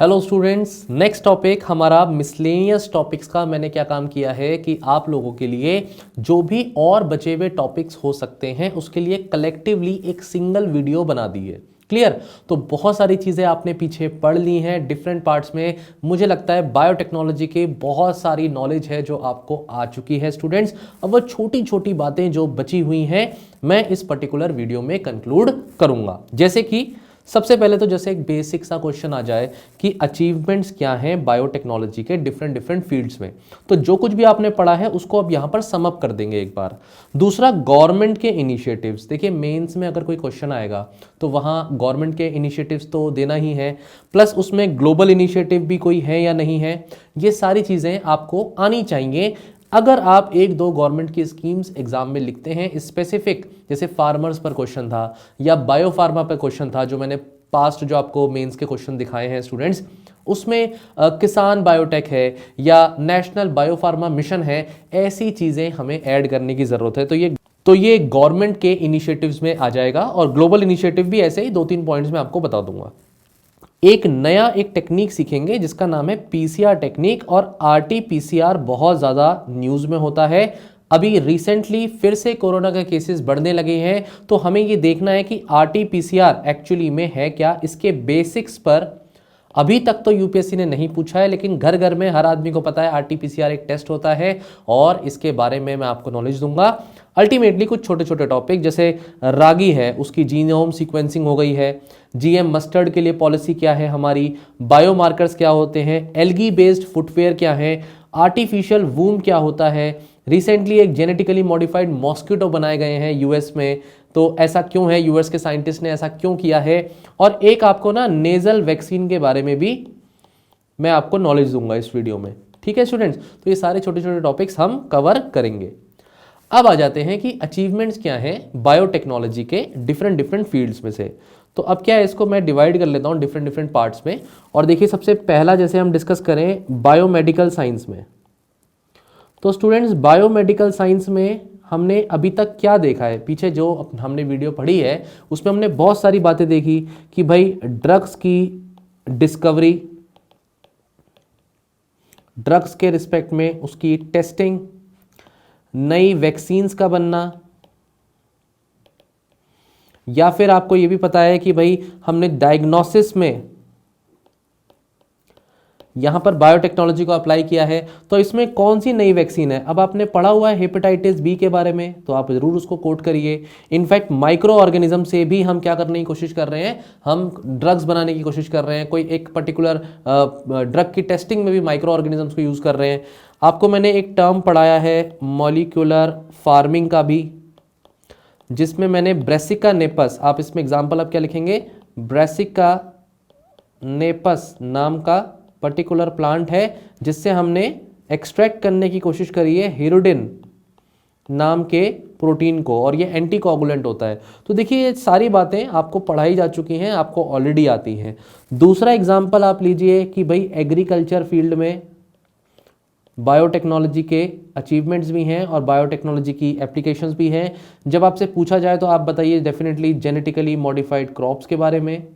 Hello students, next topic हमारा miscellaneous topics का। मैंने क्या काम किया है कि आप लोगों के लिए जो भी और बचे हुए टॉपिक्स हो सकते हैं उसके लिए कलेक्टिवली एक सिंगल वीडियो बना दी है। क्लियर? तो बहुत सारी चीज़ें आपने पीछे पढ़ ली हैं डिफरेंट पार्ट्स में। मुझे लगता है बायोटेक्नोलॉजी की बहुत सारी नॉलेज है जो आपको आ चुकी है स्टूडेंट्स। अब वो छोटी छोटी बातें जो बची हुई हैं मैं इस पर्टिकुलर वीडियो में कंक्लूड करूंगा। जैसे कि सबसे पहले तो जैसे एक बेसिक सा क्वेश्चन आ जाए कि अचीवमेंट्स क्या हैं बायोटेक्नोलॉजी के डिफरेंट डिफरेंट फील्ड्स में, तो जो कुछ भी आपने पढ़ा है उसको अब यहां पर सम अप कर देंगे एक बार। दूसरा, गवर्नमेंट के इनिशिएटिव्स। देखिए, मेंस में अगर कोई क्वेश्चन आएगा तो वहां गवर्नमेंट के इनिशिएटिव्स तो देना ही है, प्लस उसमें ग्लोबल इनिशिएटिव भी कोई है या नहीं है, ये सारी चीजें आपको आनी चाहिए। अगर आप एक दो गवर्नमेंट की स्कीम्स एग्जाम में लिखते हैं स्पेसिफिक, जैसे फार्मर्स पर क्वेश्चन था या बायो फार्मा पर क्वेश्चन था, जो मैंने पास्ट जो आपको मेंस के क्वेश्चन दिखाए हैं स्टूडेंट्स, उसमें किसान बायोटेक है या नेशनल बायोफार्मा मिशन है, ऐसी चीजें हमें ऐड करने की जरूरत है। तो ये गवर्नमेंट के इनिशिएटिव्स में आ जाएगा। और ग्लोबल इनिशिएटिव भी ऐसे ही दो तीन पॉइंट्स में आपको बता दूंगा। एक नया एक टेक्निक सीखेंगे जिसका नाम है पीसीआर टेक्निक, और आरटीपीसीआर बहुत ज़्यादा न्यूज़ में होता है। अभी रिसेंटली फिर से कोरोना के केसेस बढ़ने लगे हैं, तो हमें ये देखना है कि आरटीपीसीआर एक्चुअली में है क्या। इसके बेसिक्स पर अभी तक तो यूपीएससी ने नहीं पूछा है, लेकिन घर घर में हर आदमी को पता है आरटीपीसीआर एक टेस्ट होता है, और इसके बारे में मैं आपको नॉलेज दूंगा। अल्टीमेटली कुछ छोटे छोटे टॉपिक, जैसे रागी है उसकी जीनोम सीक्वेंसिंग हो गई है, जीएम मस्टर्ड के लिए पॉलिसी क्या है हमारी, बायोमार्कर्स क्या होते हैं, एल्गी बेस्ड फुटवेयर क्या है, आर्टिफिशियल वूम क्या होता है, रिसेंटली एक जेनेटिकली मॉडिफाइड मॉस्किटो बनाए गए हैं यूएस में, तो ऐसा क्यों है, यूएस के साइंटिस्ट ने ऐसा क्यों किया है। और एक आपको ना नेजल वैक्सीन के बारे में भी मैं आपको नॉलेज दूंगा इस वीडियो में। ठीक है स्टूडेंट्स, तो ये सारे छोटे छोटे टॉपिक्स हम कवर करेंगे। अब आ जाते हैं कि अचीवमेंट्स क्या हैं बायोटेक्नोलॉजी के डिफरेंट डिफरेंट फील्ड्स में से। तो अब क्या है, इसको मैं डिवाइड कर लेता हूँ डिफरेंट डिफरेंट पार्ट्स में। और देखिए, सबसे पहला जैसे हम डिस्कस करें बायोमेडिकल साइंस में, तो स्टूडेंट्स बायोमेडिकल साइंस में हमने अभी तक क्या देखा है, पीछे जो हमने वीडियो पढ़ी है उसमें हमने बहुत सारी बातें देखी कि भाई ड्रग्स की डिस्कवरी, ड्रग्स के रिस्पेक्ट में उसकी टेस्टिंग, नई वैक्सीन्स का बनना, या फिर आपको यह भी पता है कि भाई हमने डायग्नोसिस में यहां पर बायोटेक्नोलॉजी को अप्लाई किया है, तो इसमें कौन सी नई वैक्सीन है। अब आपने पढ़ा हुआ है हेपेटाइटिस बी के बारे में, तो आप जरूर उसको कोट करिए। इनफैक्ट माइक्रो ऑर्गेनिज्म से भी हम क्या करने की कोशिश कर रहे हैं, हम ड्रग्स बनाने की कोशिश कर रहे हैं। कोई एक पर्टिकुलर ड्रग की टेस्टिंग में भी माइक्रो ऑर्गेनिजम्स को यूज कर रहे हैं। आपको मैंने एक टर्म पढ़ाया है मॉलिक्यूलर फार्मिंग का भी, जिसमें मैंने ब्रेसिका नेपस, आप इसमें एग्जाम्पल आप क्या लिखेंगे, ब्रेसिका नेपस नाम का पर्टिकुलर प्लांट है, जिससे हमने एक्सट्रैक्ट करने की कोशिश करी है हिरुडिन नाम के प्रोटीन को, और ये एंटीकोगुलेंट होता है। तो देखिए, ये सारी बातें आपको पढ़ाई जा चुकी हैं, आपको ऑलरेडी आती हैं। दूसरा एग्जाम्पल आप लीजिए कि भाई एग्रीकल्चर फील्ड में बायोटेक्नोलॉजी के अचीवमेंट्स भी हैं और बायोटेक्नोलॉजी की एप्लीकेशंस भी हैं। जब आपसे पूछा जाए तो आप बताइए डेफिनेटली जेनेटिकली मॉडिफाइड क्रॉप्स के बारे में।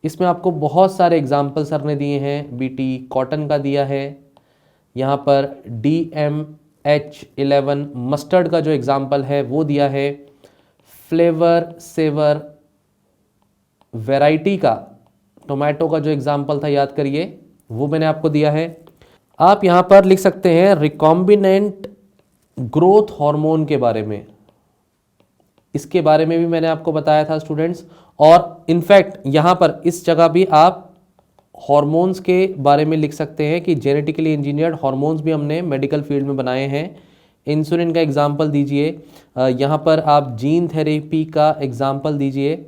इसमें आपको बहुत सारे एग्जाम्पल सर ने दिए हैं, बीटी कॉटन का दिया है, यहाँ पर DMH11 मस्टर्ड का जो एग्जाम्पल है वो दिया है, फ्लेवर सेवर वैरायटी का टोमेटो का जो एग्जाम्पल था याद करिए, वो मैंने आपको दिया है। आप यहाँ पर लिख सकते हैं रिकॉम्बिनेंट ग्रोथ हार्मोन के बारे में, इसके बारे में भी मैंने आपको बताया था स्टूडेंट्स। और इनफैक्ट यहाँ पर इस जगह भी आप हार्मोन्स के बारे में लिख सकते हैं कि जेनेटिकली इंजीनियर्ड हार्मोन्स भी हमने मेडिकल फील्ड में बनाए हैं। इंसुलिन का एग्जाम्पल दीजिए, यहाँ पर आप जीन थेरेपी का एग्जाम्पल दीजिए।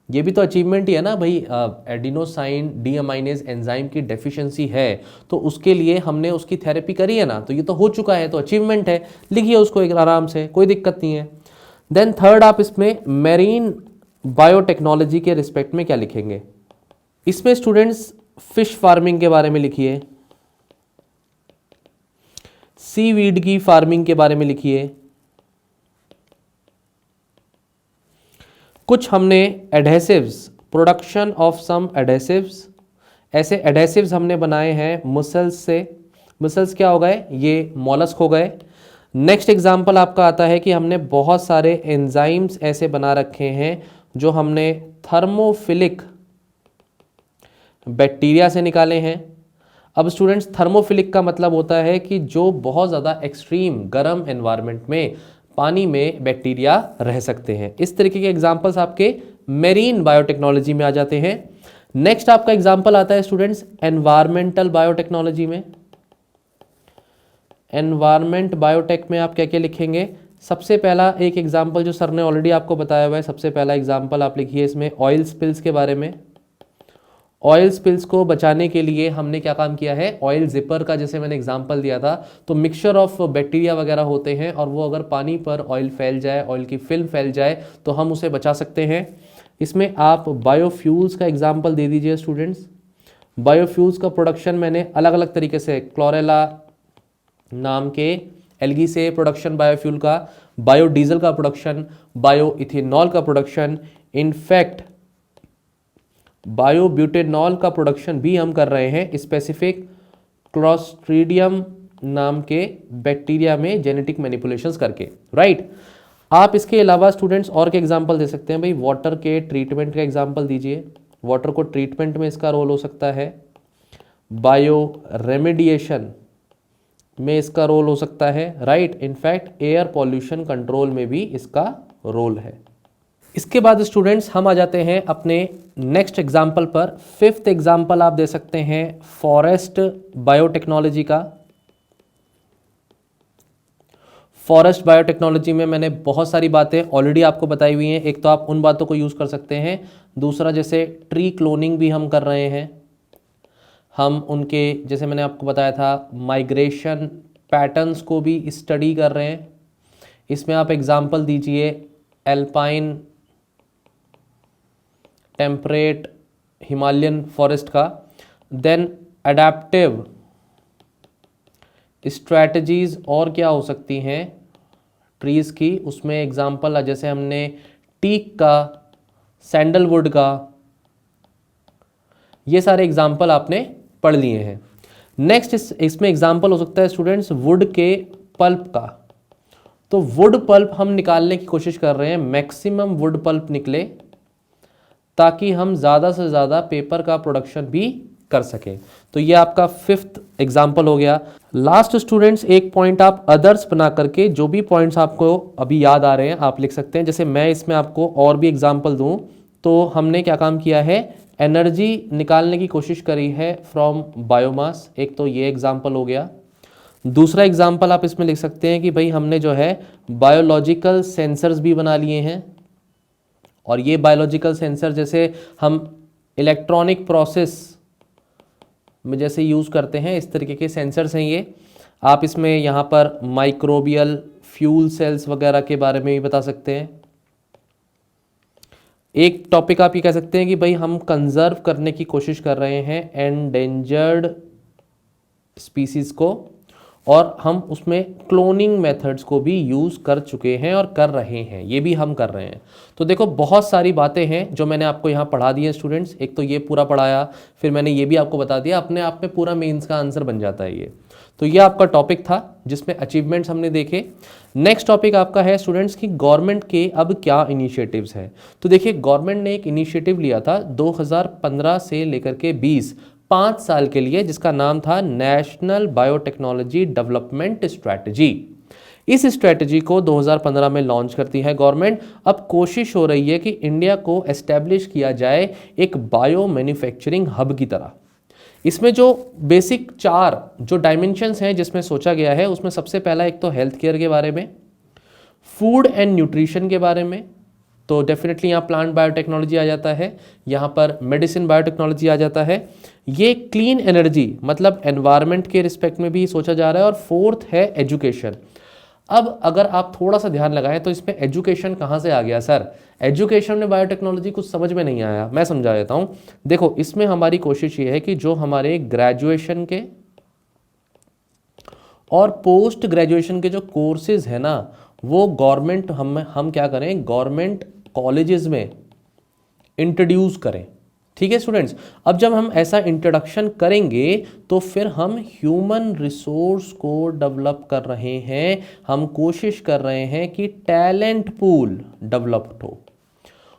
ये भी तो अचीवमेंट ही है ना भाई, एडिनोसाइन डीअमाइनेज एंजाइम की डेफिशिएंसी है, तो उसके लिए हमने उसकी थेरेपी करी है ना, तो ये तो हो चुका है, तो अचीवमेंट है। लिखिए उसको एक आराम से, कोई दिक्कत नहीं है। देन थर्ड, आप इसमें मेरीन बायोटेक्नोलॉजी के रिस्पेक्ट में क्या लिखेंगे, इसमें स्टूडेंट्स फिश फार्मिंग के बारे में लिखिए, सीवीड की फार्मिंग के बारे में लिखिए, कुछ हमने adhesives, production of some adhesives, ऐसे एडहेसिव्स हमने बनाए हैं मुसल्स से। मुसल्स क्या हो गए? ये मॉलस्क हो गए। नेक्स्ट एग्जाम्पल आपका आता है कि हमने बहुत सारे एंजाइम्स ऐसे बना रखे हैं जो हमने थर्मोफिलिक बैक्टीरिया से निकाले हैं। अब स्टूडेंट्स, थर्मोफिलिक का मतलब होता है कि जो बहुत ज़्यादा एक्सट्रीम गर्म एनवायरनमेंट में पानी में बैक्टीरिया रह सकते हैं। इस तरीके के एग्जाम्पल्स आपके मेरीन बायोटेक्नोलॉजी में आ जाते हैं। नेक्स्ट आपका एग्जाम्पल आता है स्टूडेंट्स एनवायरमेंटल बायोटेक्नोलॉजी में। एनवायरमेंट बायोटेक में आप क्या क्या लिखेंगे? सबसे पहला एक एग्जाम्पल जो सर ने ऑलरेडी आपको बताया हुआ है, सबसे पहला एग्जाम्पल आप लिखिए इसमें ऑयल स्पिल्स के बारे में। ऑयल स्पिल्स को बचाने के लिए हमने क्या काम किया है? ऑयल जिपर का जैसे मैंने एग्जांपल दिया था, तो मिक्सचर ऑफ बैक्टीरिया वगैरह होते हैं और वो अगर पानी पर ऑयल फैल जाए, ऑयल की फिल्म फैल जाए, तो हम उसे बचा सकते हैं। इसमें आप बायोफ्यूल्स का एग्जांपल दे दीजिए स्टूडेंट्स। बायोफ्यूल्स का प्रोडक्शन मैंने अलग अलग तरीके से, क्लोरेला नाम के एल्गी से प्रोडक्शन बायोफ्यूल का, बायोडीजल का प्रोडक्शन, बायो इथेनॉल का प्रोडक्शन, इनफैक्ट बायोब्यूटेनॉल का प्रोडक्शन भी हम कर रहे हैं स्पेसिफिक क्लोस्ट्रीडियम नाम के बैक्टीरिया में जेनेटिक मैनिपुलेशंस करके, राइट। आप इसके अलावा स्टूडेंट्स और के एग्जांपल दे सकते हैं। भाई वाटर के ट्रीटमेंट का एग्जांपल दीजिए। वाटर को ट्रीटमेंट में इसका रोल हो सकता है। बायो रेमेडिएशन में इसका रोल हो सकता है, right. In fact air pollution control में भी इसका रोल है। इसके बाद स्टूडेंट्स हम आ जाते हैं अपने नेक्स्ट एग्जाम्पल पर। फिफ्थ एग्जाम्पल आप दे सकते हैं फॉरेस्ट बायोटेक्नोलॉजी का। फॉरेस्ट बायोटेक्नोलॉजी में मैंने बहुत सारी बातें ऑलरेडी आपको बताई हुई हैं। एक तो आप उन बातों को यूज़ कर सकते हैं, दूसरा जैसे ट्री क्लोनिंग भी हम कर रहे हैं। हम उनके, जैसे मैंने आपको बताया था, माइग्रेशन पैटर्न्स को भी स्टडी कर रहे हैं। इसमें आप एग्जाम्पल दीजिए एल्पाइन, टेम्परेट, हिमालयन फॉरेस्ट का। देन अडेप्टिव स्ट्रैटेजीज और क्या हो सकती हैं ट्रीज़ की, उसमें एग्जाम्पल जैसे हमने टीक का, सैंडलवुड का, ये सारे एग्जाम्पल आपने पढ़ लिए हैं। नेक्स्ट इसमें एग्जाम्पल हो सकता है स्टूडेंट्स वुड के पल्प का। तो वुड पल्प हम निकालने की कोशिश कर रहे हैं, मैक्सिमम वुड पल्प निकले ताकि हम ज़्यादा से ज़्यादा पेपर का प्रोडक्शन भी कर सकें। तो ये आपका फिफ्थ एग्जाम्पल हो गया। लास्ट स्टूडेंट्स एक पॉइंट आप अदर्स बना करके जो भी पॉइंट्स आपको अभी याद आ रहे हैं आप लिख सकते हैं। जैसे मैं इसमें आपको और भी एग्जाम्पल दूं तो हमने क्या काम किया है, एनर्जी निकालने की कोशिश करी है फ्रॉम बायोमास। एक तो ये एग्जाम्पल हो गया। दूसरा एग्जाम्पल आप इसमें लिख सकते हैं कि भाई हमने जो है बायोलॉजिकल सेंसर्स भी बना लिए हैं। और ये बायोलॉजिकल सेंसर जैसे हम इलेक्ट्रॉनिक प्रोसेस में जैसे यूज़ करते हैं, इस तरीके के सेंसर्स हैं ये। आप इसमें यहाँ पर माइक्रोबियल फ्यूल सेल्स वगैरह के बारे में भी बता सकते हैं। एक टॉपिक आप ये कह सकते हैं कि भाई हम कंजर्व करने की कोशिश कर रहे हैं एंडेंजर्ड स्पीसीज को, और हम उसमें क्लोनिंग मेथड्स को भी यूज़ कर चुके हैं और कर रहे हैं, ये भी हम कर रहे हैं। तो देखो बहुत सारी बातें हैं जो मैंने आपको यहाँ पढ़ा दी है स्टूडेंट्स। एक तो ये पूरा पढ़ाया, फिर मैंने ये भी आपको बता दिया, अपने आप में पूरा मेंस का आंसर बन जाता है ये। तो ये आपका टॉपिक था जिसमें अचीवमेंट्स हमने देखे। नेक्स्ट टॉपिक आपका है स्टूडेंट्स कि गवर्नमेंट के अब क्या इनिशिएटिव्स हैं। तो देखिए गवर्नमेंट ने एक इनिशिएटिव लिया था 2015 से लेकर के 5 साल के लिए, जिसका नाम था नेशनल बायोटेक्नोलॉजी डेवलपमेंट स्ट्रैटेजी। इस स्ट्रैटेजी को 2015 में लॉन्च करती है गवर्नमेंट। अब कोशिश हो रही है कि इंडिया को एस्टेब्लिश किया जाए एक बायो मैन्युफैक्चरिंग हब की तरह। इसमें जो बेसिक 4 जो डायमेंशंस हैं जिसमें सोचा गया है, उसमें सबसे पहला एक तो हेल्थ केयर के बारे में, फूड एंड न्यूट्रिशन के बारे में, तो डेफिनेटली यहाँ प्लांट बायोटेक्नोलॉजी आ जाता है, यहाँ पर मेडिसिन बायोटेक्नोलॉजी आ जाता है। ये क्लीन एनर्जी मतलब एनवायरनमेंट के रिस्पेक्ट में भी सोचा जा रहा है। और फोर्थ है एजुकेशन। अब अगर आप थोड़ा सा ध्यान लगाएं तो इसमें एजुकेशन कहाँ से आ गया सर? एजुकेशन में बायोटेक्नोलॉजी कुछ समझ में नहीं आया, मैं समझा देता हूँ। देखो इसमें हमारी कोशिश ये है कि जो हमारे ग्रेजुएशन के और पोस्ट ग्रेजुएशन के जो कोर्सेज है ना, वो गवर्नमेंट हम क्या करें, गवर्नमेंट कॉलेजेस में इंट्रोड्यूस करें। ठीक है स्टूडेंट्स, अब जब हम ऐसा इंट्रोडक्शन करेंगे तो फिर हम ह्यूमन रिसोर्स को डेवलप कर रहे हैं, हम कोशिश कर रहे हैं कि टैलेंट पूल डेवलप हो,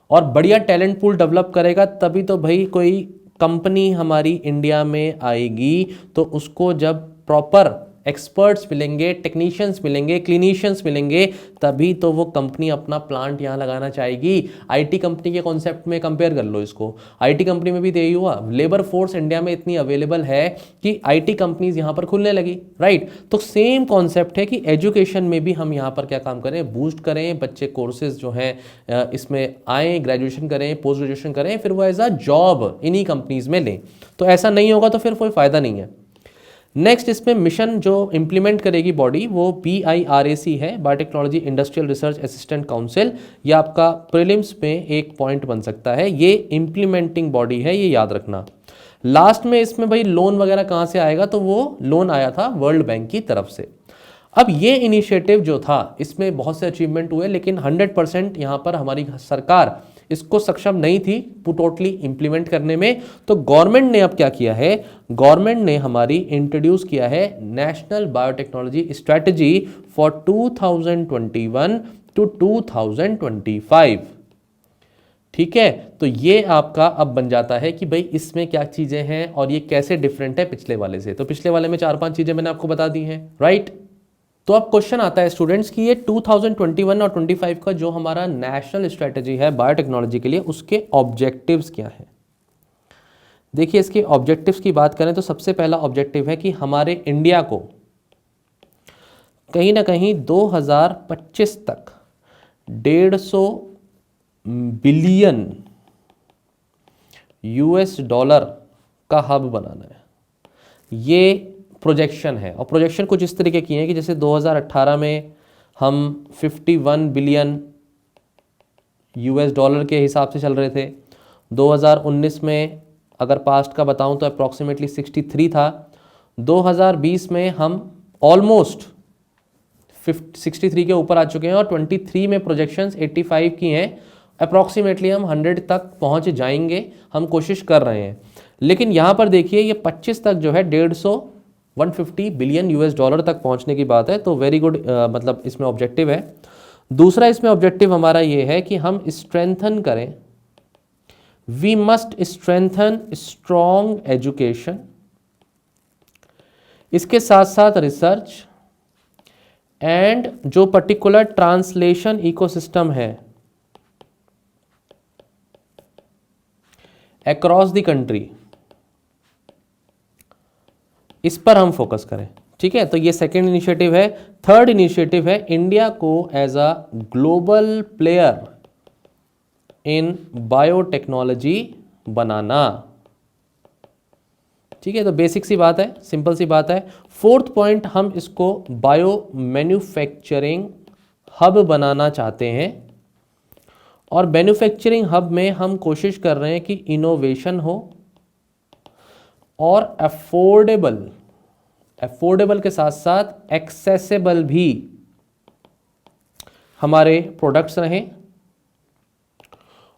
और बढ़िया टैलेंट पूल डेवलप करेगा तभी तो भाई कोई कंपनी हमारी इंडिया में आएगी, तो उसको जब प्रॉपर एक्सपर्ट्स मिलेंगे, टेक्नीशियंस मिलेंगे, क्लिनिशियंस मिलेंगे, तभी तो वो कंपनी अपना प्लांट यहाँ लगाना चाहेगी। आईटी कंपनी के कॉन्सेप्ट में कंपेयर कर लो इसको, आईटी कंपनी में भी तो यही हुआ, लेबर फोर्स इंडिया में इतनी अवेलेबल है कि आईटी कंपनीज यहाँ पर खुलने लगी, राइट। तो सेम कॉन्सेप्ट है कि एजुकेशन में भी हम यहाँ पर क्या काम करें, बूस्ट करें, बच्चे कोर्सेज जो हैं इसमें आए, ग्रेजुएशन करें, पोस्ट ग्रेजुएशन करें, फिर वो एज अ जॉब इन्हीं कंपनीज में लें। तो ऐसा नहीं होगा तो फिर कोई फायदा नहीं है। नेक्स्ट इसमें मिशन जो इंप्लीमेंट करेगी बॉडी वो BIRAC है, biotechnology industrial research assistant council. ये आपका प्रीलिम्स में एक पॉइंट बन सकता है, ये इंप्लीमेंटिंग बॉडी है, ये याद रखना। लास्ट में इसमें भाई लोन वगैरह कहाँ से आएगा, तो वो लोन आया था वर्ल्ड बैंक की तरफ से। अब ये इनिशिएटिव जो था इसमें बहुत से अचीवमेंट हुए, लेकिन 100% यहाँ पर हमारी सरकार इसको सक्षम नहीं थी टोटली इंप्लीमेंट करने में। तो गवर्नमेंट ने अब क्या किया है, गवर्नमेंट ने हमारी इंट्रोड्यूस किया है national biotechnology strategy for 2021 to 2025। ठीक है, तो ये आपका अब बन जाता है कि भाई इसमें क्या चीजें हैं और ये कैसे डिफरेंट है पिछले वाले से। तो पिछले वाले में 4-5 चीजें मैंने आपको बता दी हैं, राइट। तो अब क्वेश्चन आता है स्टूडेंट्स कि ये 2021 और 25 का जो हमारा नेशनल स्ट्रेटजी है बायोटेक्नोलॉजी के लिए, उसके ऑब्जेक्टिव्स क्या है। देखिए इसके ऑब्जेक्टिव्स की बात करें तो सबसे पहला ऑब्जेक्टिव है कि हमारे इंडिया को कहीं ना कहीं 2025 तक 150 बिलियन US$ का हब बनाना है। ये प्रोजेक्शन है, और प्रोजेक्शन कुछ इस तरीके की है कि जैसे 2018 में हम 51 बिलियन US$ के हिसाब से चल रहे थे, 2019 में अगर पास्ट का बताऊं तो अप्रॉक्सीमेटली 63 था, 2020 में हम ऑलमोस्ट 63 के ऊपर आ चुके हैं, और 23 में प्रोजेक्शंस 85 की हैं, अप्रॉक्सीमेटली हम 100 तक पहुंच जाएंगे, हम कोशिश कर रहे हैं। लेकिन यहाँ पर देखिए ये 25 तक जो है 150 बिलियन US$ तक पहुंचने की बात है, तो वेरी गुड, मतलब इसमें ऑब्जेक्टिव है। दूसरा इसमें ऑब्जेक्टिव हमारा ये है कि हम स्ट्रेंथन करें, we must strengthen strong education, इसके साथ साथ रिसर्च एंड जो पर्टिकुलर ट्रांसलेशन इकोसिस्टम है अक्रॉस द कंट्री, इस पर हम फोकस करें। ठीक है, तो ये सेकेंड इनिशिएटिव है। थर्ड इनिशिएटिव है इंडिया को as a global player in biotechnology बनाना। ठीक है, तो बेसिक सी बात है, सिंपल सी बात है। फोर्थ पॉइंट, हम इसको बायो मैन्युफैक्चरिंग हब बनाना चाहते हैं, और मैन्युफैक्चरिंग हब में हम कोशिश कर रहे हैं कि इनोवेशन हो और अफोर्डेबल के साथ साथ एक्सेसिबल भी हमारे प्रोडक्ट्स रहें,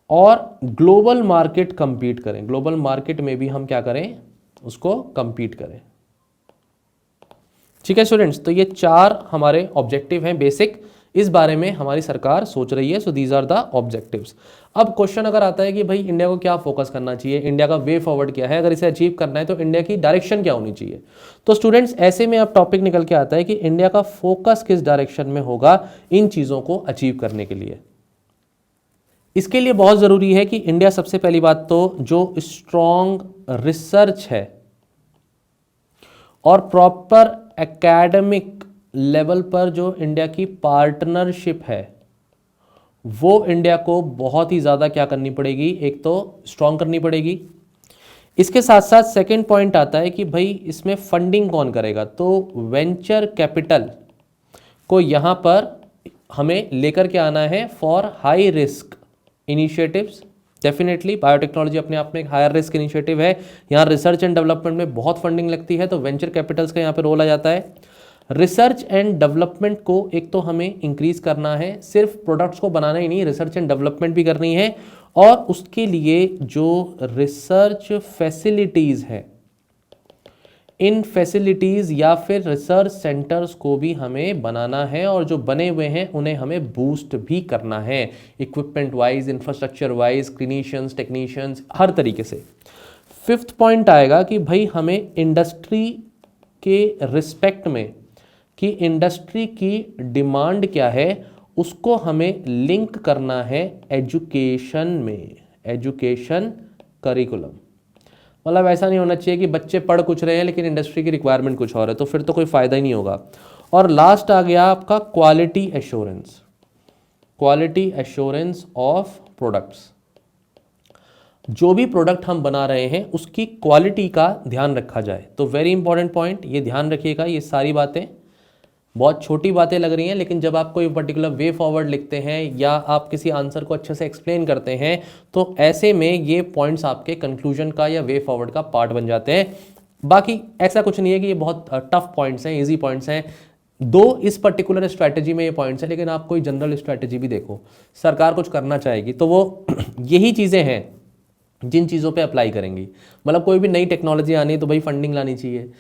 और ग्लोबल मार्केट कंपीट करें, ग्लोबल मार्केट में भी हम क्या करें, उसको कंपीट करें। ठीक है स्टूडेंट्स, तो ये 4 हमारे ऑब्जेक्टिव हैं बेसिक, इस बारे में हमारी सरकार सोच रही है। So these are the objectives. अब क्वेश्चन अगर आता है कि भाई इंडिया को क्या फोकस करना चाहिए, इंडिया का वे फॉरवर्ड क्या है, अगर इसे अचीव करना है तो इंडिया की डायरेक्शन क्या होनी चाहिए, तो स्टूडेंट्स ऐसे में अब टॉपिक निकल के आता है कि इंडिया का फोकस किस डायरेक्शन में होगा इन चीजों को अचीव करने के लिए। इसके लिए बहुत जरूरी है कि इंडिया सबसे पहली बात तो जो स्ट्रॉन्ग रिसर्च है और प्रॉपर एकेडमिक लेवल पर जो इंडिया की पार्टनरशिप है, वो इंडिया को बहुत ही ज़्यादा क्या करनी पड़ेगी, एक तो स्ट्रॉन्ग करनी पड़ेगी। इसके साथ साथ सेकंड पॉइंट आता है कि भाई इसमें फंडिंग कौन करेगा, तो वेंचर कैपिटल को यहाँ पर हमें लेकर के आना है for high risk initiatives. Definitely biotechnology अपने आप में एक हायर रिस्क इनिशिएटिव है, यहाँ रिसर्च एंड डेवलपमेंट में बहुत फंडिंग लगती है, तो वेंचर कैपिटल्स का यहाँ पे रोल आ जाता है। रिसर्च एंड डेवलपमेंट को एक तो हमें इंक्रीज करना है, सिर्फ प्रोडक्ट्स को बनाना ही नहीं, रिसर्च एंड डेवलपमेंट भी करनी है, और उसके लिए जो रिसर्च फैसिलिटीज है, इन फैसिलिटीज या फिर रिसर्च सेंटर्स को भी हमें बनाना है, और जो बने हुए हैं उन्हें हमें बूस्ट भी करना है, equipment wise, infrastructure wise, clinicians, technicians, हर तरीके से। फिफ्थ पॉइंट आएगा कि भाई हमें इंडस्ट्री के रिस्पेक्ट में, कि इंडस्ट्री की डिमांड क्या है उसको हमें लिंक करना है एजुकेशन में, एजुकेशन करिकुलम। मतलब ऐसा नहीं होना चाहिए कि बच्चे पढ़ कुछ रहे हैं लेकिन इंडस्ट्री की रिक्वायरमेंट कुछ और है, तो फिर तो कोई फायदा ही नहीं होगा। और लास्ट आ गया आपका quality assurance, quality assurance of products. जो भी प्रोडक्ट हम बना रहे हैं उसकी क्वालिटी का ध्यान रखा जाए। तो वेरी इंपॉर्टेंट पॉइंट, ये ध्यान रखिएगा। ये सारी बातें बहुत छोटी बातें लग रही हैं, लेकिन जब आप कोई पर्टिकुलर वे फॉरवर्ड लिखते हैं या आप किसी आंसर को अच्छे से एक्सप्लेन करते हैं तो ऐसे में ये पॉइंट्स आपके कंक्लूजन का या वे फॉरवर्ड का पार्ट बन जाते हैं। बाकी ऐसा कुछ नहीं है कि ये बहुत टफ पॉइंट्स हैं, इजी पॉइंट्स हैं। दो इस पर्टिकुलर स्ट्रैटेजी में ये पॉइंट्स हैं, लेकिन आप कोई जनरल स्ट्रैटेजी भी देखो, सरकार कुछ करना चाहेगी तो वो यही चीज़ें हैं जिन चीज़ों पे अप्लाई करेंगी। मतलब कोई भी नई टेक्नोलॉजी आनी है तो भाई फंडिंग लानी चाहिए,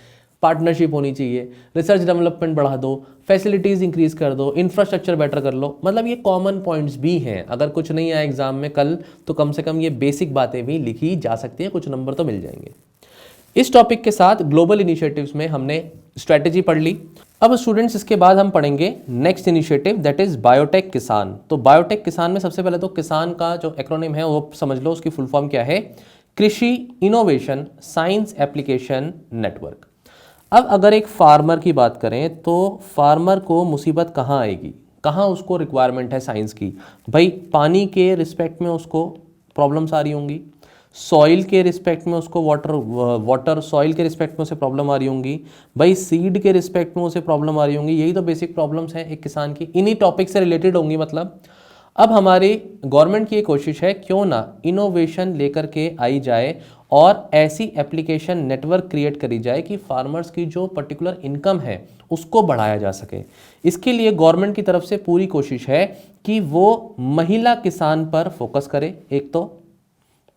पार्टनरशिप होनी चाहिए, रिसर्च डेवलपमेंट बढ़ा दो, फैसिलिटीज़ इंक्रीज कर दो, इंफ्रास्ट्रक्चर बेटर कर लो। मतलब ये कॉमन पॉइंट्स भी हैं। अगर कुछ नहीं आया एग्जाम में कल तो कम से कम ये बेसिक बातें भी लिखी जा सकती हैं, कुछ नंबर तो मिल जाएंगे। इस टॉपिक के साथ ग्लोबल इनिशिएटिव्स में हमने स्ट्रैटेजी पढ़ ली। अब स्टूडेंट्स इसके बाद हम पढ़ेंगे next initiative, that is biotech किसान। तो बायोटेक किसान में सबसे पहले तो किसान का जो एक्रोनिम है वो समझ लो, उसकी फुल फॉर्म क्या है, कृषि इनोवेशन साइंस एप्लीकेशन नेटवर्क। अब अगर एक फार्मर की बात करें तो फार्मर को मुसीबत कहाँ आएगी, कहाँ उसको रिक्वायरमेंट है साइंस की। भाई पानी के रिस्पेक्ट में उसको प्रॉब्लम्स आ रही होंगी, सॉइल के रिस्पेक्ट में उसको वाटर सॉइल के रिस्पेक्ट में उसे प्रॉब्लम आ रही होंगी, भाई सीड के रिस्पेक्ट में उसे प्रॉब्लम आ रही होंगी। यही तो बेसिक प्रॉब्लम्स हैं एक किसान की, इन्हीं टॉपिक से रिलेटेड होंगी। मतलब अब हमारी गवर्नमेंट की एक कोशिश है क्यों ना इनोवेशन लेकर के आई जाए और ऐसी एप्लीकेशन नेटवर्क क्रिएट करी जाए कि फार्मर्स की जो पर्टिकुलर इनकम है उसको बढ़ाया जा सके। इसके लिए गवर्नमेंट की तरफ से पूरी कोशिश है कि वो महिला किसान पर फोकस करे। एक तो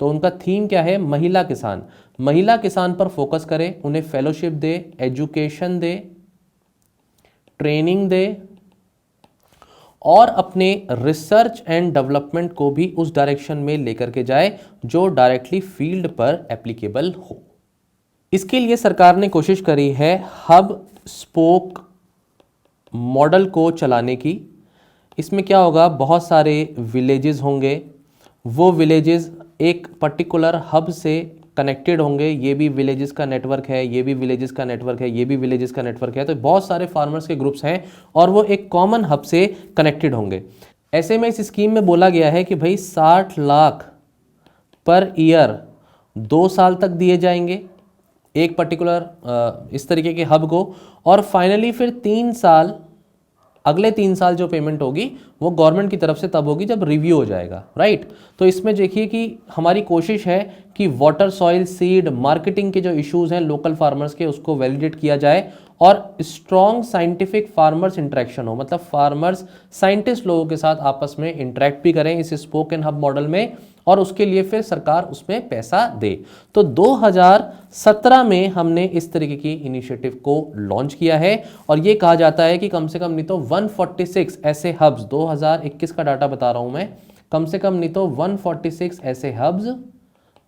उनका थीम क्या है, महिला किसान। महिला किसान पर फोकस करे, उन्हें फेलोशिप दे, एजुकेशन दे, ट्रेनिंग दे, और अपने रिसर्च एंड डेवलपमेंट को भी उस डायरेक्शन में लेकर के जाए जो डायरेक्टली फील्ड पर एप्लीकेबल हो। इसके लिए सरकार ने कोशिश करी है हब स्पोक मॉडल को चलाने की। इसमें क्या होगा, बहुत सारे विलेजेस होंगे, वो विलेजेस एक पर्टिकुलर हब से कनेक्टेड होंगे। ये भी विलेजेस का नेटवर्क है, ये भी विलेजेस का नेटवर्क है, ये भी विलेजेस का नेटवर्क है। तो बहुत सारे फार्मर्स के ग्रुप्स हैं और वो एक कॉमन हब से कनेक्टेड होंगे। ऐसे में इस स्कीम में बोला गया है कि भाई 60 लाख पर ईयर 2 साल तक दिए जाएंगे एक पर्टिकुलर इस तरीके के हब को, और फाइनली फिर 3 साल, अगले 3 साल जो पेमेंट होगी वो गवर्नमेंट की तरफ से तब होगी जब रिव्यू हो जाएगा, राइट। तो इसमें देखिए कि हमारी कोशिश है कि वाटर, सॉइल, सीड, मार्केटिंग के जो इश्यूज हैं लोकल फार्मर्स के उसको वैलिडेट किया जाए और स्ट्रॉन्ग साइंटिफिक फार्मर्स इंटरेक्शन हो। मतलब फार्मर्स साइंटिस्ट लोगों के साथ आपस में इंटरेक्ट भी करें इस स्पोकन हब मॉडल में, और उसके लिए फिर सरकार उसमें पैसा दे। तो 2017 में हमने इस तरीके की इनिशिएटिव को लॉन्च किया है और ये कहा जाता है कि कम से कम नहीं तो 146 ऐसे हब्स, 2021 का डाटा बता रहा हूं मैं, कम से कम नहीं तो 146 ऐसे हब्स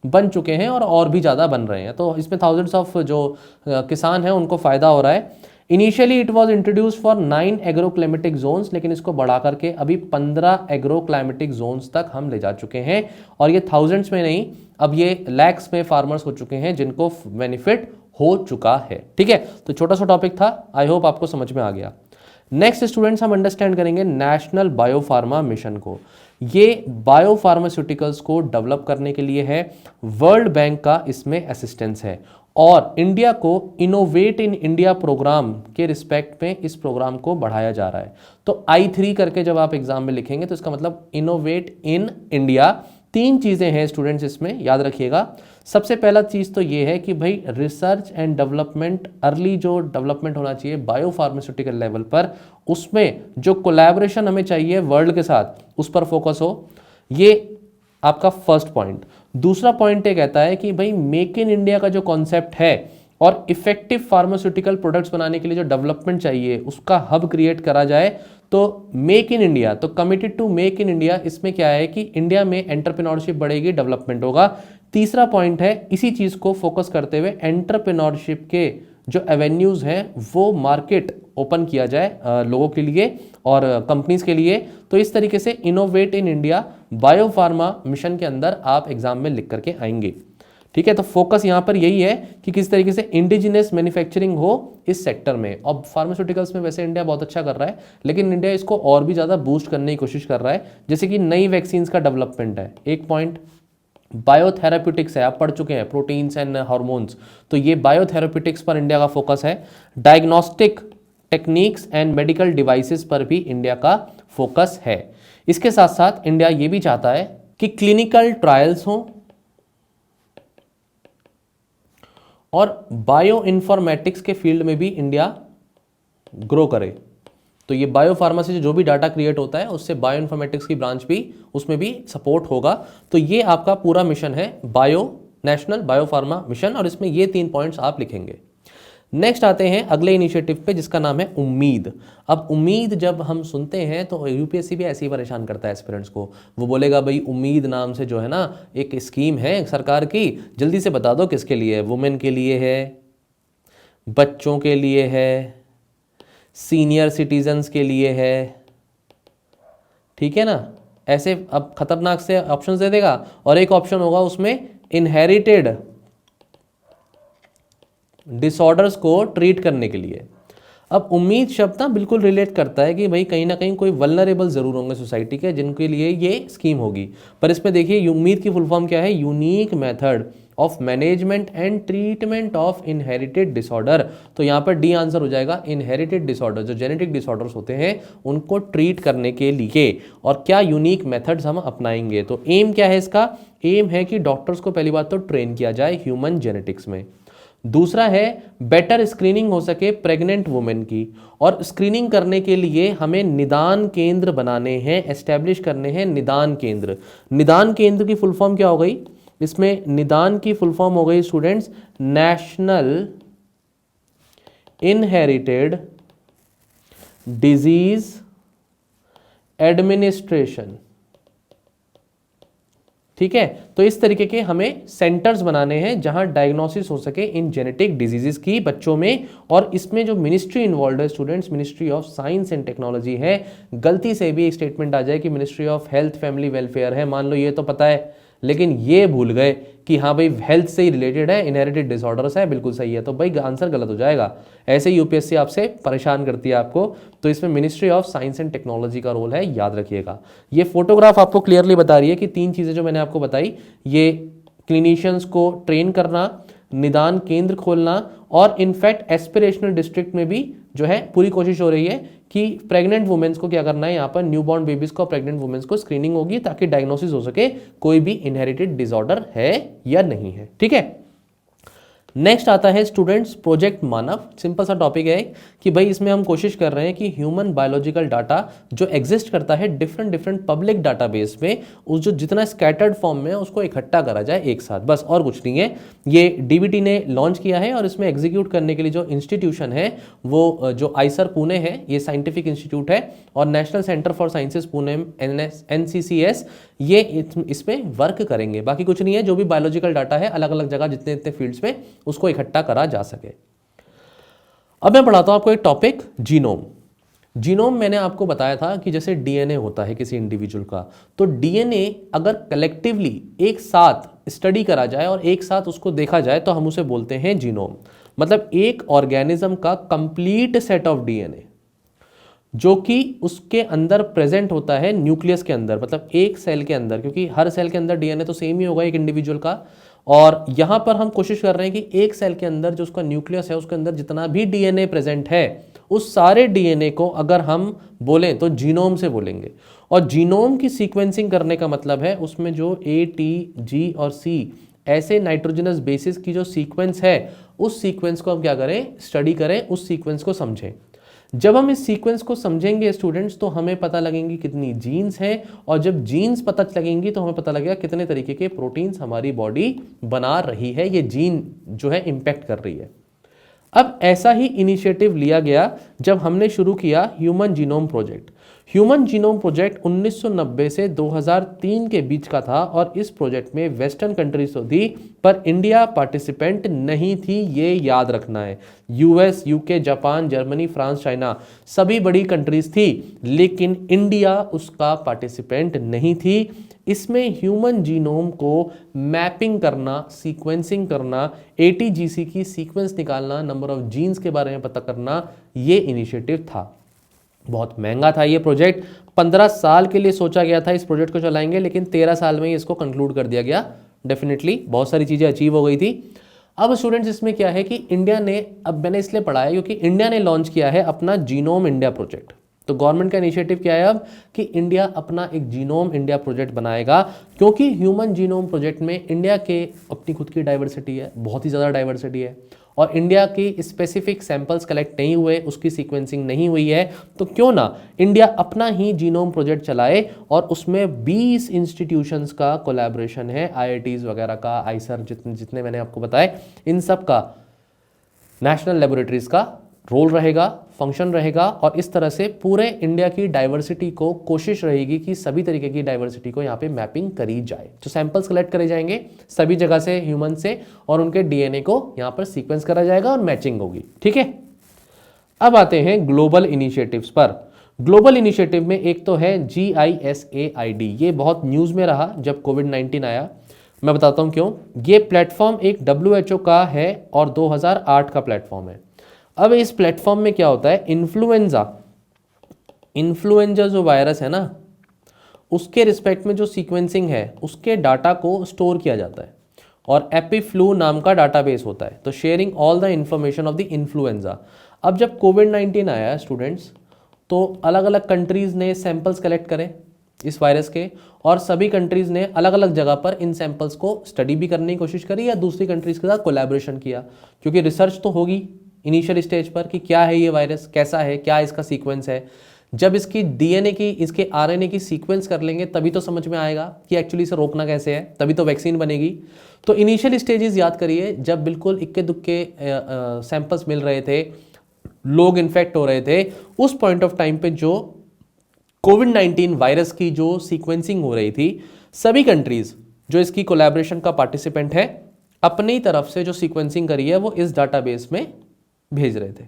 बन चुके हैं और भी ज़्यादा बन रहे हैं। तो इसमें थाउजेंड्स ऑफ जो किसान हैं उनको फ़ायदा हो रहा है। Initially it was introduce for 9 agro climatic zones, लेकिन इसको बढ़ा करके अभी 15 एग्रो क्लाइमेटिक जोन्स तक हम ले जा चुके हैं, और ये थाउजेंड्स में नहीं, अब ये लैक्स में फार्मर्स हो चुके हैं जिनको बेनिफिट हो चुका है। ठीक है, तो छोटा सा टॉपिक था, आई होप आपको समझ में आ गया। नेक्स्ट स्टूडेंट्स हम अंडरस्टैंड करेंगे नेशनल बायोफार्मा मिशन को। ये बायोफार्मास्यूटिकल्स को डेवलप करने के लिए है, वर्ल्ड बैंक का इसमें असिस्टेंस है, और इंडिया को इनोवेट इन इंडिया प्रोग्राम के रिस्पेक्ट में इस प्रोग्राम को बढ़ाया जा रहा है। तो I3 करके जब आप एग्जाम में लिखेंगे तो इसका मतलब इनोवेट इन इंडिया, तीन चीज़ें हैं स्टूडेंट्स इसमें, याद रखिएगा। सबसे पहला चीज़ तो ये है कि भाई रिसर्च एंड डेवलपमेंट, अर्ली जो डेवलपमेंट होना चाहिए बायो फार्मास्यूटिकल लेवल पर, उसमें जो कोलैबोरेशन हमें चाहिए वर्ल्ड के साथ, उस पर फोकस हो। ये आपका फर्स्ट पॉइंट। दूसरा पॉइंट ये कहता है कि भाई मेक इन इंडिया का जो कॉन्सेप्ट है और इफेक्टिव फार्मास्यूटिकल प्रोडक्ट्स बनाने के लिए जो डेवलपमेंट चाहिए उसका हब क्रिएट करा जाए। तो मेक इन इंडिया, तो committed to Make in India, इसमें क्या है कि इंडिया में एंटरप्रेन्योरशिप बढ़ेगी, डेवलपमेंट होगा। तीसरा पॉइंट है इसी चीज को फोकस करते हुए एंटरप्रेन्योरशिप के जो एवेन्यूज हैं वो मार्केट ओपन किया जाए लोगों के लिए और कंपनीज के लिए। तो इस तरीके से innovate in India bio pharma mission के अंदर आप एग्जाम में लिख करके आएंगे। ठीक है, तो फोकस यहां पर यही है कि किस तरीके से इंडिजिनस मैन्युफैक्चरिंग हो इस सेक्टर में। और फार्मास्यूटिकल्स में वैसे इंडिया बहुत अच्छा कर रहा है, लेकिन इंडिया इसको और भी ज़्यादा बूस्ट करने की कोशिश कर रहा है। जैसे कि नई वैक्सीन का डेवलपमेंट है, एक पॉइंट बायोथेराप्यूटिक्स है, आप पढ़ चुके हैं प्रोटीन्स एंड हार्मोन्स, तो ये बायोथेराप्यूटिक्स पर इंडिया का फोकस है। Diagnostic techniques and medical devices पर भी इंडिया का फोकस है। इसके साथ साथ इंडिया ये भी चाहता है कि क्लिनिकल ट्रायल्स हों और बायो इन्फॉर्मेटिक्स के फील्ड में भी इंडिया ग्रो करे। तो ये बायो फार्मेसी से जो भी डाटा क्रिएट होता है उससे बायो इन्फॉर्मेटिक्स की ब्रांच भी, उसमें भी सपोर्ट होगा। तो ये आपका पूरा मिशन है bio, national bio pharma mission, और इसमें ये 3 पॉइंट्स आप लिखेंगे। नेक्स्ट आते हैं अगले इनिशिएटिव पे जिसका नाम है उम्मीद। अब उम्मीद जब हम सुनते हैं तो यूपीएससी भी ऐसे ही परेशान करता है एस्पिरेंट्स को। वो बोलेगा भाई उम्मीद नाम से जो है ना एक स्कीम है सरकार की, जल्दी से बता दो किसके लिए है। वुमेन के लिए है, बच्चों के लिए है, सीनियर सिटीजन्स के लिए है, ठीक है ना। ऐसे अब खतरनाक से ऑप्शंस दे देगा। और एक ऑप्शन होगा उसमें इनहेरिटेड डिसऑर्डर्स को ट्रीट करने के लिए। अब उम्मीद शब्द ना बिल्कुल रिलेट करता है कि भाई कहीं ना कहीं कोई वल्नरेबल जरूर होंगे सोसाइटी के जिनके लिए ये स्कीम होगी। पर इसमें देखिए उम्मीद की फुल फॉर्म क्या है, unique method of management and treatment of inherited disorder. तो यहाँ पर डी आंसर हो जाएगा, इनहेरिटेड डिसऑर्डर, जो जेनेटिक डिसऑर्डर्स होते हैं उनको ट्रीट करने के लिए। और क्या यूनिक मेथड्स हम अपनाएंगे। तो एम क्या है इसका, एम है कि डॉक्टर्स को पहली बात तो ट्रेन किया जाए ह्यूमन जेनेटिक्स में। दूसरा है बेटर स्क्रीनिंग हो सके प्रेग्नेंट वुमेन की, और स्क्रीनिंग करने के लिए हमें निदान केंद्र बनाने हैं, एस्टेब्लिश करने हैं निदान केंद्र। निदान केंद्र की फुल फॉर्म क्या हो गई, इसमें निदान की फुल फॉर्म हो गई students national inherited disease administration. ठीक है, तो इस तरीके के हमें सेंटर्स बनाने हैं जहां डायग्नोसिस हो सके इन जेनेटिक डिजीजेस की बच्चों में। और इसमें जो मिनिस्ट्री इन्वॉल्व है students, ministry of science and technology है। गलती से भी एक स्टेटमेंट आ जाए कि ministry of health family welfare है, मान लो ये तो पता है लेकिन ये भूल गए कि हाँ भाई हेल्थ से ही रिलेटेड है, इनहेरिटेड डिसऑर्डर्स है, बिल्कुल सही है, तो भाई आंसर गलत हो जाएगा। ऐसे यूपीएससी आपसे परेशान करती है आपको। तो इसमें ministry of science and technology का रोल है, याद रखिएगा। ये फोटोग्राफ आपको क्लियरली बता रही है कि 3 चीजें जो मैंने आपको बताई, ये क्लिनिशियंस को ट्रेन करना, निदान केंद्र खोलना, और इनफैक्ट एस्पिरेशनल डिस्ट्रिक्ट में भी जो है पूरी कोशिश हो रही है कि प्रेग्नेंट वुमेन्स को क्या करना है, यहाँ पर न्यूबॉर्न बेबीज को, प्रेग्नेंट वुमेन्स को स्क्रीनिंग होगी ताकि डायग्नोसिस हो सके कोई भी इनहेरिटेड डिसऑर्डर है या नहीं है। ठीक है, नेक्स्ट आता है स्टूडेंट्स प्रोजेक्ट मानव। सिंपल सा टॉपिक है कि भाई इसमें हम कोशिश कर रहे हैं कि ह्यूमन बायोलॉजिकल डाटा जो एग्जिस्ट करता है डिफरेंट पब्लिक डाटाबेस में, उस जो जितना स्कैटर्ड फॉर्म में उसको इकट्ठा करा जाए एक साथ, बस और कुछ नहीं है। ये डीबीटी ने लॉन्च किया है और इसमें एग्जीक्यूट करने के लिए जो इंस्टीट्यूशन है वो जो आइसर पुणे है, ये साइंटिफिक इंस्टीट्यूट है, और national centre for sciences Pune NCCS ये इसमें वर्क करेंगे। बाकी कुछ नहीं है, जो भी बायोलॉजिकल डाटा है अलग अलग जगह जितने जितने फील्ड्स में उसको इकट्ठा करा जा सके। अब मैं पढ़ाता हूं आपको एक टॉपिक, जीनोम। जीनोम मैंने आपको बताया था कि जैसे डीएनए होता है किसी इंडिविजुअल का, तो डीएनए अगर कलेक्टिवली एक साथ स्टडी करा जाए और एक साथ उसको देखा जाए तो हम उसे बोलते हैं जीनोम। मतलब एक ऑर्गेनिज्म का कंप्लीट सेट ऑफ डीएनए जो कि उसके अंदर प्रेजेंट होता है न्यूक्लियस के अंदर, मतलब एक सेल के अंदर, क्योंकि हर सेल के अंदर डीएनए तो सेम ही होगा एक इंडिविजुअल का। और यहां पर हम कोशिश कर रहे हैं कि एक सेल के अंदर जो उसका न्यूक्लियस है उसके अंदर जितना भी डीएनए प्रेजेंट है उस सारे डीएनए को अगर हम बोलें तो जीनोम से बोलेंगे। और जीनोम की सीक्वेंसिंग करने का मतलब है उसमें जो A, T, G और C ऐसे नाइट्रोजनस बेसिस की जो सीक्वेंस है, उस सीक्वेंस को हम क्या करें, स्टडी करें, उस सीक्वेंस को समझें। जब हम इस सीक्वेंस को समझेंगे स्टूडेंट्स, तो हमें पता लगेंगी कितनी जीन्स हैं, और जब जीन्स पता लगेंगी तो हमें पता लगेगा कितने तरीके के प्रोटीन्स हमारी बॉडी बना रही है, ये जीन जो है इंपैक्ट कर रही है। अब ऐसा ही इनिशिएटिव लिया गया जब हमने शुरू किया human genome project. Human genome project 1990 से 2003 के बीच का था, और इस प्रोजेक्ट में वेस्टर्न कंट्रीज तो थी, पर इंडिया पार्टिसिपेंट नहीं थी, ये याद रखना है। US, UK, Japan, Germany, France, China सभी बड़ी कंट्रीज थी, लेकिन इंडिया उसका पार्टिसिपेंट नहीं थी। इसमें ह्यूमन जीनोम को मैपिंग करना, सीक्वेंसिंग करना, ATGC की सीक्वेंस निकालना, नंबर ऑफ जीन्स के बारे में पता करना, ये इनिशिएटिव था। बहुत महंगा था ये प्रोजेक्ट, 15 साल के लिए सोचा गया था इस प्रोजेक्ट को चलाएंगे, लेकिन 13 साल में ही इसको कंक्लूड कर दिया गया। डेफिनेटली बहुत सारी चीज़ें अचीव हो गई थी। अब स्टूडेंट्स इसमें क्या है कि इंडिया ने, अब मैंने इसलिए पढ़ा है क्योंकि इंडिया ने लॉन्च किया है अपना जीनोम इंडिया प्रोजेक्ट। तो गवर्नमेंट का इनिशिएटिव क्या है अब कि इंडिया अपना एक जीनोम इंडिया प्रोजेक्ट बनाएगा, क्योंकि ह्यूमन जीनोम प्रोजेक्ट में इंडिया के अपनी खुद की डाइवर्सिटी है, बहुत ही ज़्यादा डाइवर्सिटी है, और इंडिया की स्पेसिफिक सैंपल्स कलेक्ट नहीं हुए, उसकी सीक्वेंसिंग नहीं हुई है, तो क्यों ना इंडिया अपना ही जीनोम प्रोजेक्ट चलाए, और उसमें 20 इंस्टीट्यूशंस का कोलैबोरेशन है, IITs वगैरह का, आईसर जितने जितने मैंने आपको बताए, इन सब का, नेशनल लेबोरेटरीज का रोल रहेगा, फंक्शन रहेगा, और इस तरह से पूरे इंडिया की डाइवर्सिटी को कोशिश रहेगी कि सभी तरीके की डाइवर्सिटी को यहाँ पे मैपिंग करी जाए। तो सैंपल्स कलेक्ट करे जाएंगे सभी जगह से, ह्यूमन से, और उनके DNA को यहाँ पर सीक्वेंस करा जाएगा और मैचिंग होगी। ठीक है, अब आते हैं ग्लोबल इनिशिएटिव्स पर। ग्लोबल इनिशिएटिव में एक तो है GISAID, ये बहुत न्यूज़ में रहा जब कोविड-19 आया। मैं बताता हूँ क्यों। ये प्लेटफॉर्म एक WHO का है और 2008 का प्लेटफॉर्म है। अब इस प्लेटफॉर्म में क्या होता है, इन्फ्लुएंजा जो वायरस है ना, उसके रिस्पेक्ट में जो सीक्वेंसिंग है, उसके डाटा को स्टोर किया जाता है, और एपीफ्लू नाम का डाटाबेस होता है। तो sharing all the information of the influenza. अब जब कोविड-19 आया स्टूडेंट्स, तो अलग अलग कंट्रीज़ ने सैंपल्स कलेक्ट करे इस वायरस के, और सभी कंट्रीज़ ने अलग अलग जगह पर इन सैंपल्स को स्टडी भी करने की कोशिश करी, या दूसरी कंट्रीज़ के साथ कोलैबोरेशन किया, क्योंकि रिसर्च तो होगी इनिशियल स्टेज पर कि क्या है ये वायरस, कैसा है, क्या इसका सीक्वेंस है। जब इसकी DNA की, इसके RNA की सीक्वेंस कर लेंगे, तभी तो समझ में आएगा कि एक्चुअली इसे रोकना कैसे है, तभी तो वैक्सीन बनेगी। तो इनिशियल स्टेजेस याद करिए, जब बिल्कुल इक्के दुक्के सैंपल्स मिल रहे थे, लोग इन्फेक्ट हो रहे थे, उस पॉइंट ऑफ टाइम पे जो कोविड-19 वायरस की जो सीक्वेंसिंग हो रही थी, सभी कंट्रीज जो इसकी कोलैबोरेशन का पार्टिसिपेंट है, अपनी तरफ से जो सीक्वेंसिंग करी है वो इस डाटाबेस में भेज रहे थे।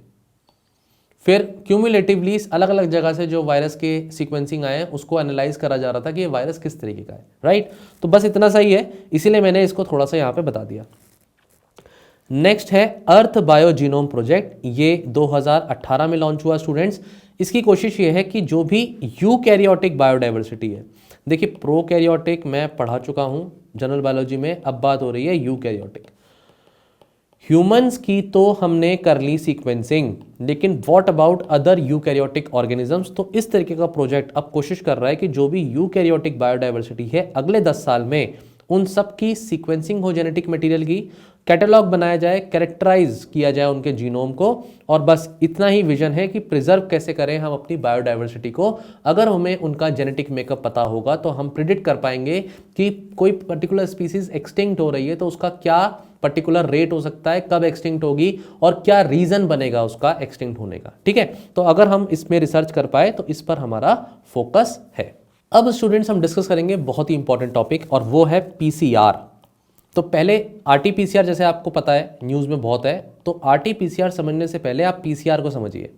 फिर क्यूमुलेटिवली अलग अलग जगह से जो वायरस के सीक्वेंसिंग आए हैं, उसको एनालाइज करा जा रहा था कि ये वायरस किस तरीके का है। राइट, तो बस इतना सही है, इसीलिए मैंने इसको थोड़ा सा यहाँ पे बता दिया। नेक्स्ट है अर्थ बायो जीनोम प्रोजेक्ट। ये 2018 में लॉन्च हुआ स्टूडेंट्स। इसकी कोशिश ये है कि जो भी यूकैरियोटिक बायोडाइवर्सिटी है, देखिए प्रोकैरियोटिक मैं पढ़ा चुका हूँ जनरल बायोलॉजी में, अब बात हो रही है यूकैरियोटिक। ह्यूमंस की तो हमने कर ली सीक्वेंसिंग, लेकिन what about other eukaryotic organisms. तो इस तरीके का प्रोजेक्ट अब कोशिश कर रहा है कि जो भी यूकैरियोटिक बायोडाइवर्सिटी है, अगले 10 साल में उन सब की सीक्वेंसिंग हो, जेनेटिक मटेरियल की कैटलॉग बनाया जाए, कैरेक्टराइज किया जाए उनके जीनोम को, और बस इतना ही विजन है कि प्रिजर्व कैसे करें हम अपनी बायोडाइवर्सिटी को। अगर हमें उनका जेनेटिक मेकअप पता होगा तो हम प्रिडिक्ट कर पाएंगे कि कोई पर्टिकुलर स्पीसीज एक्सटिंक्ट हो रही है, तो उसका क्या पर्टिकुलर रेट हो सकता है, कब एक्सटिंक्ट होगी, और क्या रीजन बनेगा उसका एक्सटिंक्ट होने का। ठीक है, तो अगर हम इसमें रिसर्च कर पाए तो इस पर हमारा फोकस है। अब स्टूडेंट्स हम डिस्कस करेंगे बहुत ही इंपॉर्टेंट टॉपिक, और वो है PCR। तो पहले RT-PCR जैसे आपको पता है न्यूज़ में बहुत है, तो RT-PCR समझने से पहले आप PCR को समझिए।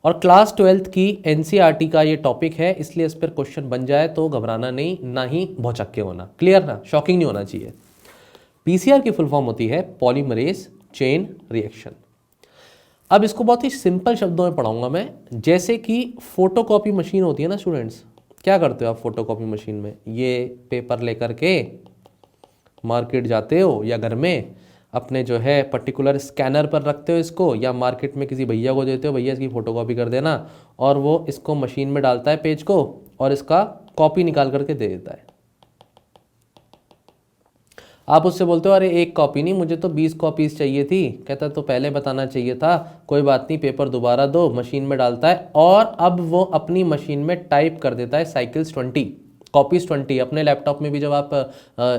और क्लास 12th की NCERT का ये टॉपिक है, इसलिए इस पर क्वेश्चन बन जाए तो घबराना नहीं, ना ही भौचक्के होना। क्लियर ना, शॉकिंग नहीं होना चाहिए। PCR की फुल फॉर्म होती है पॉलीमरेज चेन रिएक्शन। अब इसको बहुत ही सिंपल शब्दों में पढ़ाऊंगा मैं। जैसे कि फोटोकॉपी मशीन होती है ना स्टूडेंट्स, क्या करते हो आप फोटोकॉपी मशीन में, ये पेपर लेकर के मार्केट जाते हो, या घर में अपने जो है पर्टिकुलर स्कैनर पर रखते हो इसको, या मार्केट में किसी भैया को देते हो, भैया इसकी फ़ोटोकॉपी कर देना, और वो इसको मशीन में डालता है पेज को, और इसका कॉपी निकाल करके दे देता है। आप उससे बोलते हो अरे एक कॉपी नहीं, मुझे तो 20 कॉपीज चाहिए थी। कहता तो पहले बताना चाहिए था, कोई बात नहीं, पेपर दोबारा दो। मशीन में डालता है और अब वो अपनी मशीन में टाइप कर देता है साइकिल्स 20, कॉपीज 20। अपने लैपटॉप में भी जब आप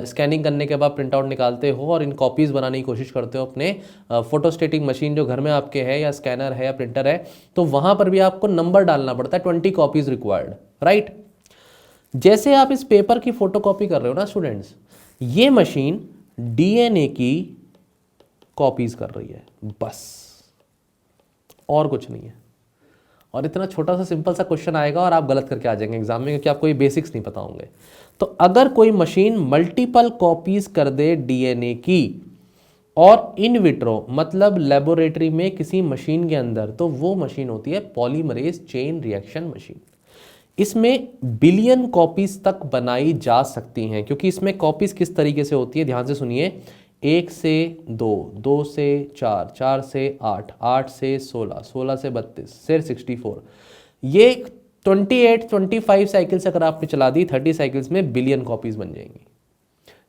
स्कैनिंग करने के बाद प्रिंट आउट निकालते हो और इन कॉपीज़ बनाने की कोशिश करते हो अपने फोटोस्टेटिक मशीन जो घर में आपके है, या स्कैनर है या प्रिंटर है, तो वहाँ पर भी आपको नंबर डालना पड़ता है, 20 कॉपीज़ रिक्वायर्ड, राइट। जैसे आप इस पेपर की फोटोकॉपी कर रहे हो ना स्टूडेंट्स, ये मशीन डीएनए की कॉपीज कर रही है, बस और कुछ नहीं है। और इतना छोटा सा सिंपल सा क्वेश्चन आएगा और आप गलत करके आ जाएंगे एग्जाम में, क्योंकि आपको ये बेसिक्स नहीं पता होंगे। तो अगर कोई मशीन मल्टीपल कॉपीज कर दे डीएनए की और इन विट्रो मतलब लेबोरेटरी में किसी मशीन के अंदर, तो वो मशीन होती है पॉलीमरेज चेन रिएक्शन मशीन। इसमें बिलियन कॉपीज तक बनाई जा सकती हैं, क्योंकि इसमें कॉपीज किस तरीके से होती है, ध्यान से सुनिए। 1 से 2, 2 से 4, 4 से 8, 8 से 16, 16 से 32, फिर 64। ये 28, 25 साइकिल्स अगर आपने चला दी, 30 साइकिल्स में बिलियन कॉपीज बन जाएंगी।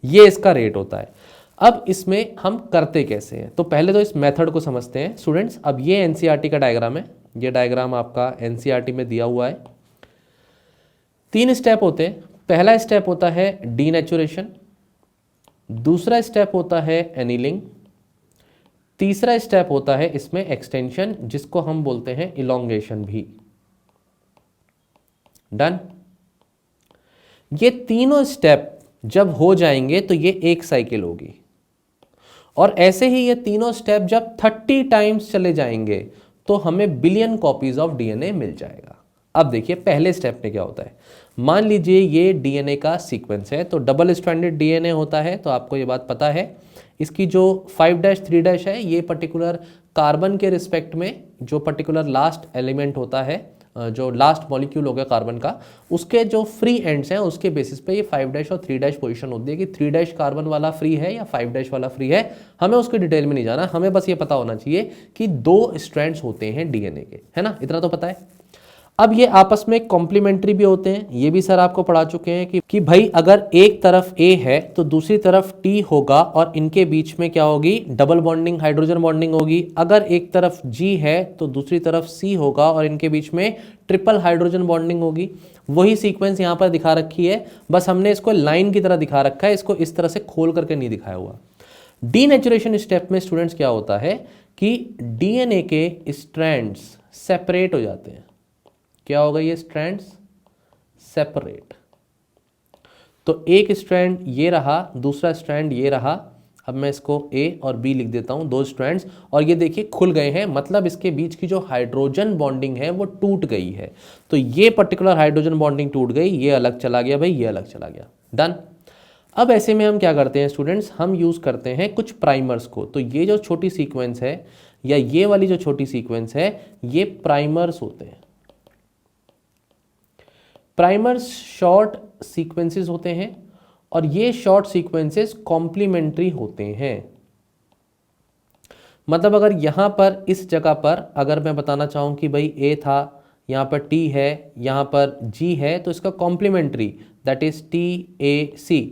ये इसका रेट होता है। अब इसमें हम करते कैसे हैं, तो पहले तो इस मेथड को समझते हैं स्टूडेंट्स। अब ये एनसीईआरटी का डायग्राम है, ये डायग्राम आपका एनसीईआरटी में दिया हुआ है। 3 स्टेप होते हैं। पहला स्टेप होता है डीनेचुरेशन, दूसरा स्टेप होता है एनीलिंग, तीसरा स्टेप होता है इसमें एक्सटेंशन, जिसको हम बोलते हैं इलोंगेशन भी। डन। ये तीनों स्टेप जब हो जाएंगे तो ये एक साइकिल होगी, और ऐसे ही ये तीनों स्टेप जब 30 टाइम्स चले जाएंगे तो हमें बिलियन कॉपीज ऑफ डीएनए मिल जाएगा। अब देखिए पहले स्टेप में क्या होता है। मान लीजिए ये डीएनए का सीक्वेंस है, तो डबल स्ट्रैंडेड डीएनए होता है, तो आपको ये बात पता है। इसकी जो 5'3' है, ये पर्टिकुलर कार्बन के रिस्पेक्ट में जो पर्टिकुलर लास्ट एलिमेंट होता है, जो लास्ट मॉलिक्यूल हो गया कार्बन का, उसके जो फ्री एंड्स हैं उसके बेसिस पे ये 5' और 3' पोजीशन होती है कि 3' कार्बन वाला फ्री है या 5' वाला फ्री है। हमें उसके डिटेल में नहीं जाना, हमें बस ये पता होना चाहिए कि 2 स्ट्रैंड्स होते हैं डीएनए के, है ना, इतना तो पता है। अब ये आपस में कॉम्प्लीमेंट्री भी होते हैं, ये भी सर आपको पढ़ा चुके हैं कि भाई अगर एक तरफ A है तो दूसरी तरफ T होगा, और इनके बीच में क्या होगी, डबल बॉन्डिंग, हाइड्रोजन बॉन्डिंग होगी। अगर एक तरफ G है तो दूसरी तरफ C होगा और इनके बीच में ट्रिपल हाइड्रोजन बॉन्डिंग होगी। वही सीक्वेंस यहाँ पर दिखा रखी है, बस हमने इसको लाइन की तरह दिखा रखा है, इसको इस तरह से खोल करके नहीं दिखाया हुआ। डीनेचुरेशन स्टेप में स्टूडेंट्स क्या होता है कि डीएनए के स्ट्रैंड्स सेपरेट हो जाते हैं। क्या होगा, ये स्ट्रैंड्स सेपरेट। तो एक स्ट्रैंड ये रहा, दूसरा स्ट्रैंड ये रहा। अब मैं इसको A और B लिख देता हूं, 2 स्ट्रैंड्स, और ये देखिए खुल गए हैं, मतलब इसके बीच की जो हाइड्रोजन बॉन्डिंग है वो टूट गई है। तो ये पर्टिकुलर हाइड्रोजन बॉन्डिंग टूट गई, ये अलग चला गया भाई, ये अलग चला गया। डन। अब ऐसे में हम क्या करते हैं स्टूडेंट्स, हम यूज करते हैं कुछ प्राइमर्स को। तो ये जो छोटी सीक्वेंस है, या ये वाली जो छोटी सीक्वेंस है, ये प्राइमर्स होते हैं। प्राइमर्स शॉर्ट सीक्वेंसेस होते हैं, और ये शॉर्ट सीक्वेंसेस कॉम्प्लीमेंट्री होते हैं। मतलब अगर यहां पर इस जगह पर अगर मैं बताना चाहूं कि भाई A था, यहां पर T है, यहां पर G है, तो इसका कॉम्प्लीमेंट्री दैट इज TAC।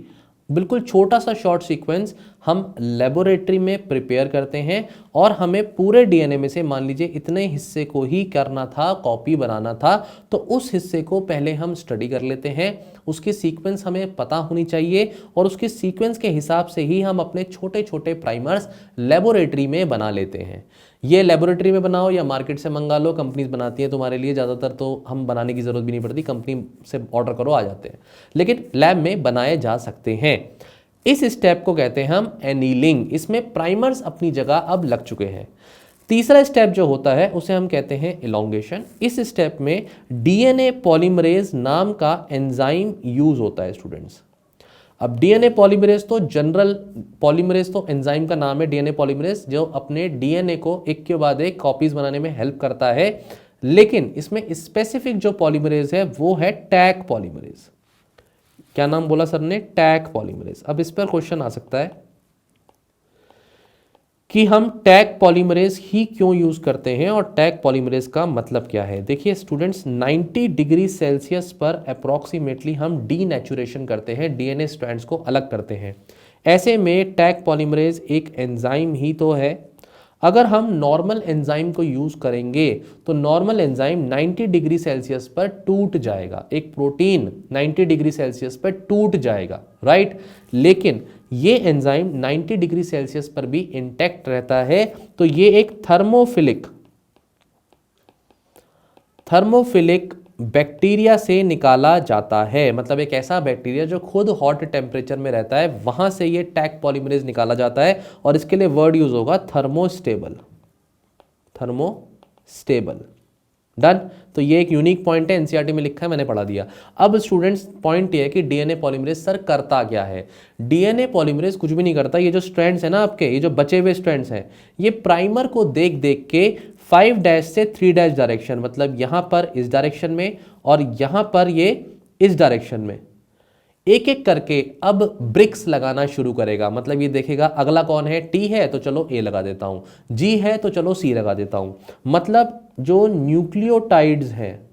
बिल्कुल छोटा सा शॉर्ट सीक्वेंस हम लेबोरेटरी में प्रिपेयर करते हैं, और हमें पूरे डीएनए में से मान लीजिए इतने हिस्से को ही करना था, कॉपी बनाना था, तो उस हिस्से को पहले हम स्टडी कर लेते हैं। उसकी सीक्वेंस हमें पता होनी चाहिए, और उसके सीक्वेंस के हिसाब से ही हम अपने छोटे छोटे प्राइमर्स लेबोरेटरी में बना लेते हैं। ये लेबोरेटरी में बनाओ या मार्केट से मंगा लो, कंपनीज बनाती हैं तुम्हारे लिए, ज़्यादातर तो हम बनाने की ज़रूरत भी नहीं पड़ती, कंपनी से ऑर्डर करो आ जाते हैं, लेकिन लैब में बनाए जा सकते हैं। इस स्टेप को कहते हैं हम एनीलिंग। इसमें प्राइमर्स अपनी जगह अब लग चुके हैं। तीसरा स्टेप जो होता है उसे हम कहते हैं इलोंगेशन। इस स्टेप में डीएनए पॉलीमरेज नाम का एंजाइम यूज होता है स्टूडेंट्स। अब डीएनए पॉलीमरेज तो जनरल पॉलीमरेज तो एंजाइम का नाम है, डीएनए पॉलीमरेज, जो अपने डीएनए को एक के बाद एक कॉपीज बनाने में हेल्प करता है। लेकिन इसमें स्पेसिफिक जो पॉलीमरेज है वो है टैग पॉलीमरेज। क्या नाम बोला सर ने, टैग पॉलीमरेज। अब इस पर क्वेश्चन आ सकता है, कि हम टैग पॉलीमरेज ही क्यों यूज करते हैं और टैग पॉलीमरेज का मतलब क्या है। देखिए स्टूडेंट्स, 90 डिग्री सेल्सियस पर अप्रॉक्सीमेटली हम डीनेचुरेशन करते हैं, डीएनए स्ट्रैंड्स को अलग करते हैं। ऐसे में टैग पॉलीमरेज एक एंजाइम ही तो है। अगर हम नॉर्मल एंजाइम को यूज करेंगे तो नॉर्मल एंजाइम 90 डिग्री सेल्सियस पर टूट जाएगा, एक प्रोटीन 90 डिग्री सेल्सियस पर टूट जाएगा, राइट। लेकिन ये एंजाइम 90 डिग्री सेल्सियस पर भी इंटैक्ट रहता है। तो ये एक थर्मोफिलिक बैक्टीरिया से निकाला जाता है। मतलब एक ऐसा बैक्टीरिया जो खुद हॉट टेम्परेचर में रहता है, वहां से ये टैग पॉलीमरेज निकाला जाता है और इसके लिए वर्ड यूज होगा थर्मोस्टेबल। डन। तो ये एक यूनिक पॉइंट है, एनसीईआरटी में लिखा है, मैंने पढ़ा दिया। अब स्टूडेंट्स पॉइंट ये है कि डीएनए पॉलीमरेज सर करता क्या है। डीएनए पॉलीमरेज कुछ भी नहीं करता। ये जो स्ट्रैंड्स है ना आपके, ये जो बचे हुए स्ट्रैंड्स हैं, ये प्राइमर को देख देख के 5' से 3' डायरेक्शन, मतलब यहां पर इस डायरेक्शन में और यहां पर ये इस डायरेक्शन में, एक एक करके अब ब्रिक्स लगाना शुरू करेगा। मतलब ये देखेगा अगला कौन है, टी है तो चलो ए लगा देता हूं, जी है तो चलो सी लगा देता हूं। मतलब जो न्यूक्लियोटाइड्स हैं,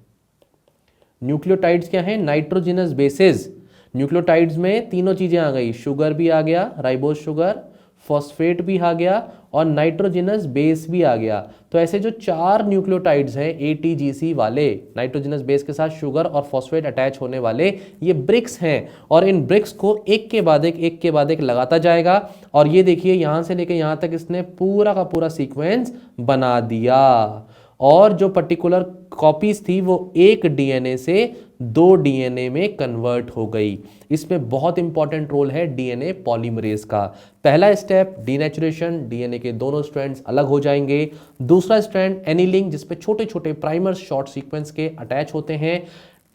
न्यूक्लियोटाइड्स क्या है, नाइट्रोजिनस बेसेस। न्यूक्लियोटाइड्स में तीनों चीजें आ गई, शुगर भी आ गया, राइबोज शुगर, फॉस्फेट भी आ गया और नाइट्रोजिनस बेस भी आ गया। तो ऐसे जो 4 न्यूक्लियोटाइड्स हैं एटीजीसी वाले, नाइट्रोजिनस बेस के साथ शुगर और फॉस्फेट अटैच होने वाले, ये ब्रिक्स हैं। और इन ब्रिक्स को एक के बाद एक लगाता जाएगा। और ये देखिए यहां से लेकर यहां तक इसने पूरा का पूरा सीक्वेंस बना दिया। और जो पर्टिकुलर कॉपीज थी वो एक डीएनए से 2 डीएनए में कन्वर्ट हो गई। इसमें बहुत इंपॉर्टेंट रोल है डीएनए पॉलीमरेज का। पहला स्टेप डीनेचुरेशन, डीएनए के दोनों स्ट्रैंड्स अलग हो जाएंगे। दूसरा स्ट्रैंड एनीलिंग, जिसपे छोटे छोटे प्राइमर शॉर्ट सीक्वेंस के अटैच होते हैं।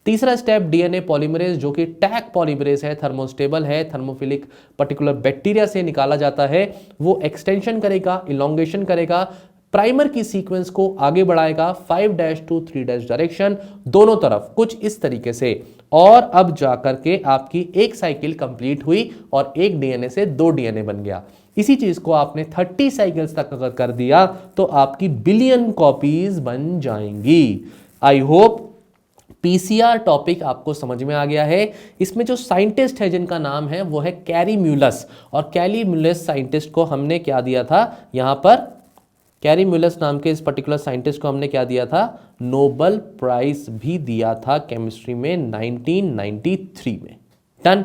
तीसरा स्टेप डीएनए पॉलीमरेज, जो कि टैग पॉलीमरेज है, थर्मोस्टेबल है, थर्मोफिलिक पर्टिकुलर बैक्टीरिया से निकाला जाता है। वो एक्सटेंशन करेगा, इलोंगेशन करेगा, प्राइमर की सीक्वेंस को आगे बढ़ाएगा 5' to 3' डायरेक्शन, दोनों तरफ कुछ इस तरीके से। और अब जाकर के आपकी एक साइकिल कंप्लीट हुई और एक डीएनए से 2 डीएनए बन गया। इसी चीज को आपने 30 साइकिल्स तक अगर कर दिया तो आपकी बिलियन कॉपीज बन जाएंगी। आई होप पीसीआर टॉपिक आपको समझ में आ गया है। इसमें जो साइंटिस्ट है जिनका नाम है वो है कैरी म्यूलस, और कैरी म्यूलस साइंटिस्ट को हमने क्या दिया था, यहां पर कैरी म्यूलस नाम के इस पर्टिकुलर साइंटिस्ट को हमने क्या दिया था, नोबेल प्राइज भी दिया था केमिस्ट्री में 1993 में। डन।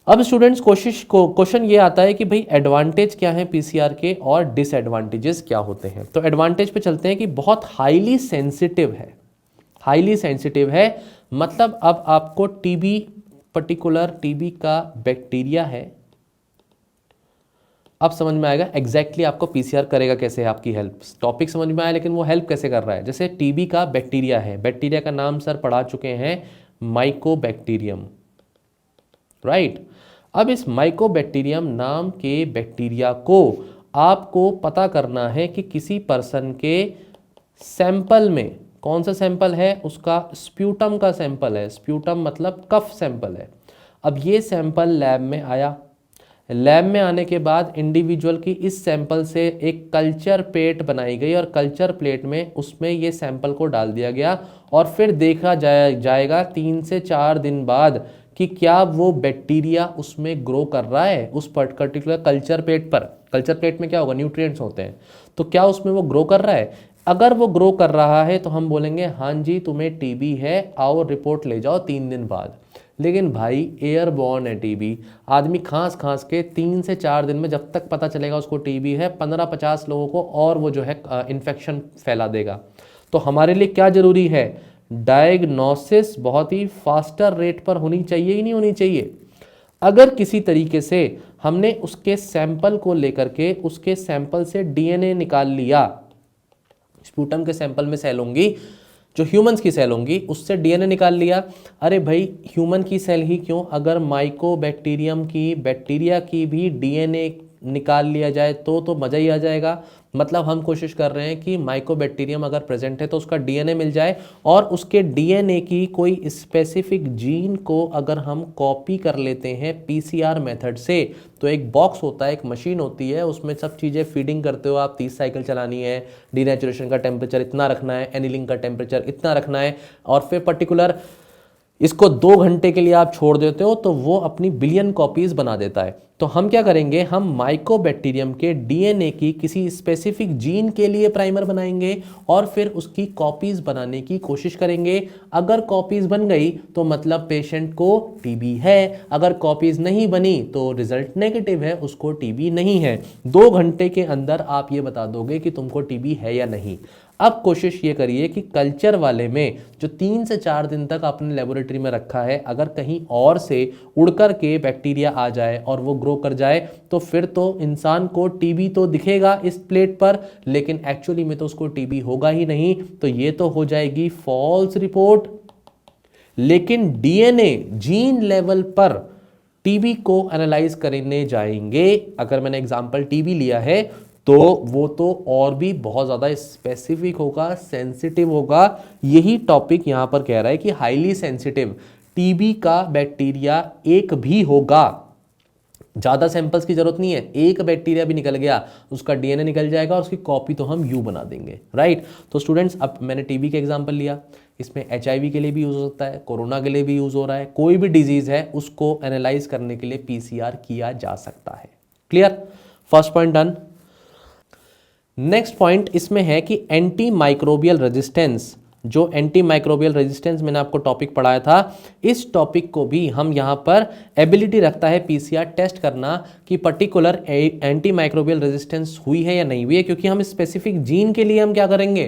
अब स्टूडेंट्स क्वेश्चन ये आता है कि भाई एडवांटेज क्या है पीसीआर के और डिसएडवांटेजेस क्या होते हैं। तो एडवांटेज पे चलते हैं कि बहुत हाईली सेंसिटिव है। हाईली सेंसिटिव है मतलब अब आपको टीबी, पर्टिकुलर टीबी का बैक्टीरिया है, अब समझ में आएगा एग्जैक्टली आपको पीसीआर करेगा कैसे, आपकी हेल्प। टॉपिक समझ में आया लेकिन वो हेल्प कैसे कर रहा है। जैसे टीबी का बैक्टीरिया है, बैक्टीरिया का नाम सर पढ़ा चुके हैं, माइकोबैक्टीरियम, राइट। अब इस माइकोबैक्टीरियम नाम के बैक्टीरिया को आपको पता करना है कि किसी पर्सन के सैंपल में, कौन सा सैंपल है, उसका स्प्यूटम का सैंपल है। स्प्यूटम मतलब कफ सैंपल है। अब ये सैंपल लैब में आया, लैब में आने के बाद इंडिविजुअल की इस सैंपल से एक कल्चर प्लेट बनाई गई और कल्चर प्लेट में उसमें ये सैंपल को डाल दिया गया और फिर देखा जाएगा 3 से 4 दिन बाद कि क्या वो बैक्टीरिया उसमें ग्रो कर रहा है, उस पर्टिकुलर कल्चर प्लेट पर। कल्चर प्लेट में क्या होगा, न्यूट्रिएंट्स होते हैं, तो क्या उसमें वो ग्रो कर रहा है। अगर वो ग्रो कर रहा है तो हम बोलेंगे हाँ जी तुम्हें टीबी है, आओ रिपोर्ट ले जाओ 3 दिन बाद। लेकिन भाई एयरबॉर्न है टीबी, आदमी खांस खांस के 3 से 4 दिन में जब तक पता चलेगा उसको टीबी है, 15-50 लोगों को और वो जो है इन्फेक्शन फैला देगा। तो हमारे लिए क्या जरूरी है, डायग्नोसिस बहुत ही फास्टर रेट पर होनी चाहिए ही नहीं होनी चाहिए। अगर किसी तरीके से हमने उसके सैंपल को लेकर के उसके सैंपल से डीएनए निकाल लिया, स्प्यूटम के सैंपल में सेल होंगी जो ह्यूमंस की सेल होंगी, उससे डीएनए निकाल लिया। अरे भाई ह्यूमन की सेल ही क्यों, अगर माइकोबैक्टीरियम की, बैक्टीरिया की भी डीएनए निकाल लिया जाए तो मज़ा ही आ जाएगा। मतलब हम कोशिश कर रहे हैं कि माइकोबैक्टीरियम अगर प्रेजेंट है तो उसका डीएनए मिल जाए, और उसके डीएनए की कोई स्पेसिफिक जीन को अगर हम कॉपी कर लेते हैं पीसीआर मेथड से, तो एक बॉक्स होता है, एक मशीन होती है, उसमें सब चीज़ें फीडिंग करते हो आप। 30 साइकिल चलानी है, डीनेचुरेशन का टेम्परेचर इतना रखना है, एनिलिंग का टेम्परेचर इतना रखना है, और फिर पर्टिकुलर इसको 2 घंटे के लिए आप छोड़ देते हो तो वो अपनी बिलियन कॉपीज बना देता है। तो हम क्या करेंगे, हम माइकोबैक्टीरियम के डीएनए की किसी स्पेसिफिक जीन के लिए प्राइमर बनाएंगे और फिर उसकी कॉपीज बनाने की कोशिश करेंगे। अगर कॉपीज बन गई तो मतलब पेशेंट को टीबी है, अगर कॉपीज नहीं बनी तो रिजल्ट नेगेटिव है, उसको टीबी नहीं है। 2 घंटे के अंदर आप ये बता दोगे कि तुमको टीबी है या नहीं। अब कोशिश ये करिए कि कल्चर वाले में जो 3 से 4 दिन तक आपने लेबोरेटरी में रखा है, अगर कहीं और से उड़ कर के बैक्टीरिया आ जाए और वो ग्रो कर जाए, तो फिर तो इंसान को टीबी तो दिखेगा इस प्लेट पर, लेकिन एक्चुअली में तो उसको टीबी होगा ही नहीं। तो ये तो हो जाएगी फॉल्स रिपोर्ट। लेकिन डीएनए जीन लेवल पर टीबी को एनालाइज करने जाएंगे, अगर मैंने एग्जांपल टीबी लिया है, तो वो तो और भी बहुत ज़्यादा स्पेसिफिक होगा, सेंसिटिव होगा। यही टॉपिक यहां पर कह रहा है कि हाईली सेंसिटिव टीबी का बैक्टीरिया एक भी होगा। ज़्यादा सैंपल्स की जरूरत नहीं है, एक बैक्टीरिया भी निकल गया उसका डीएनए निकल जाएगा और उसकी कॉपी तो हम यू बना देंगे, राइट। तो स्टूडेंट्स, अब मैंने टीबी का एग्जांपल लिया, इसमें एचआईवी के लिए भी यूज़ हो सकता है, कोरोना के लिए भी यूज़ हो रहा है, कोई भी डिजीज़ है उसको एनालाइज करने के लिए पीसीआर किया जा सकता है। Clear, first point done. Next point इसमें है कि एंटी माइक्रोबियल रेजिस्टेंस, जो एंटी माइक्रोबियल रेजिस्टेंस मैंने आपको टॉपिक पढ़ाया था, इस टॉपिक को भी हम यहां पर एबिलिटी रखता है पीसीआर टेस्ट करना कि पर्टिकुलर एंटी माइक्रोबियल रेजिस्टेंस हुई है या नहीं हुई है, क्योंकि हम स्पेसिफिक जीन के लिए हम क्या करेंगे,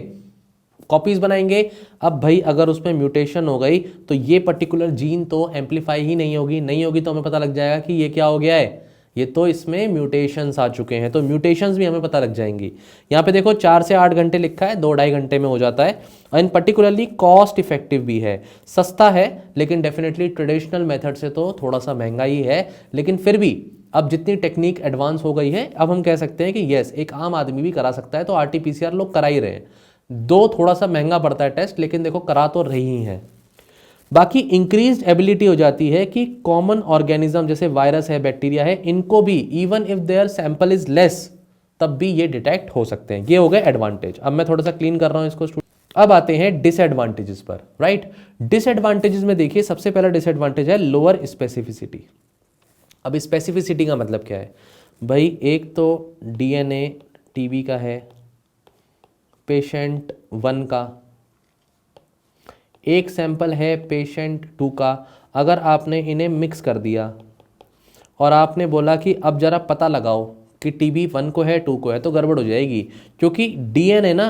कॉपीज बनाएंगे। अब भाई अगर उसमें म्यूटेशन हो गई तो ये पर्टिकुलर जीन तो एम्पलीफाई ही नहीं होगी तो हमें पता लग जाएगा कि ये क्या हो गया है, ये तो इसमें म्यूटेशंस आ चुके हैं, तो म्यूटेशंस भी हमें पता लग जाएंगी। यहाँ पे देखो 4 से 8 घंटे लिखा है, 2-2.5 घंटे में हो जाता है। और इन पर्टिकुलरली कॉस्ट इफेक्टिव भी है, सस्ता है, लेकिन डेफिनेटली ट्रेडिशनल मेथड से तो थोड़ा सा महंगा ही है। लेकिन फिर भी अब जितनी टेक्निक एडवांस हो गई है, अब हम कह सकते हैं कि येस, एक आम आदमी भी करा सकता है, तो आरटीपीसीआर लोग करा ही रहे हैं। दो थोड़ा सा महंगा पड़ता है टेस्ट, लेकिन देखो करा तो रही ही है। बाकी इंक्रीज्ड एबिलिटी हो जाती है कि कॉमन ऑर्गेनिज्म जैसे वायरस है, बैक्टीरिया है, इनको भी even if there sample is less, तब भी ये डिटेक्ट हो सकते हैं। ये हो गए एडवांटेज। अब मैं थोड़ा सा क्लीन कर रहा हूं इसको। अब आते हैं डिसएडवांटेजेस पर, राइट। डिसएडवांटेजेस में देखिए, सबसे पहला डिसएडवांटेज है लोअर स्पेसिफिसिटी। अब स्पेसिफिसिटी का मतलब क्या है भाई, एक तो डीएनए टीबी का है, पेशेंट 1 का, एक सैंपल है पेशेंट 2 का। अगर आपने इन्हें मिक्स कर दिया और आपने बोला कि अब जरा पता लगाओ कि टीबी 1 को है 2 को है, तो गड़बड़ हो जाएगी, क्योंकि डीएनए ना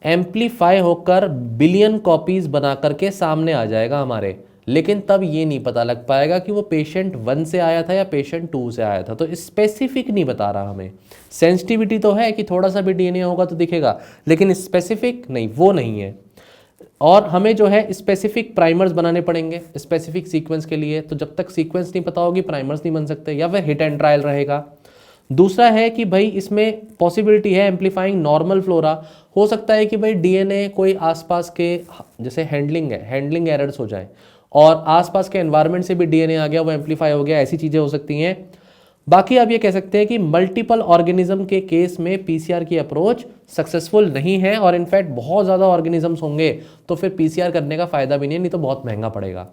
एम्पलीफाई होकर बिलियन कॉपीज बना करके सामने आ जाएगा हमारे, लेकिन तब ये नहीं पता लग पाएगा कि वो पेशेंट 1 से आया था या पेशेंट 2 से आया था। तो स्पेसिफिक नहीं बता रहा हमें। सेंसिटिविटी तो है कि थोड़ा सा भी डीएनए होगा तो दिखेगा, लेकिन स्पेसिफिक नहीं, वो नहीं है। और हमें जो है स्पेसिफिक प्राइमर्स बनाने पड़ेंगे स्पेसिफिक सीक्वेंस के लिए, तो जब तक सीक्वेंस नहीं पता होगी प्राइमर्स नहीं बन सकते, या फिर हिट एंड ट्रायल रहेगा। दूसरा है कि भाई इसमें पॉसिबिलिटी है एम्पलीफाइंग नॉर्मल फ्लोरा। हो सकता है कि भाई डीएनए कोई आसपास के, जैसे हैंडलिंग एरर्स हो जाए और आसपास के एनवायरनमेंट से भी डीएनए आ गया, वो एम्पलीफाई हो गया, ऐसी चीज़ें हो सकती हैं। बाकी आप ये कह सकते हैं कि मल्टीपल ऑर्गेनिज्म के केस में पीसीआर की अप्रोच सक्सेसफुल नहीं है, और इनफैक्ट बहुत ज़्यादा ऑर्गेनिजम्स होंगे तो फिर पीसीआर करने का फायदा भी नहीं तो बहुत महंगा पड़ेगा।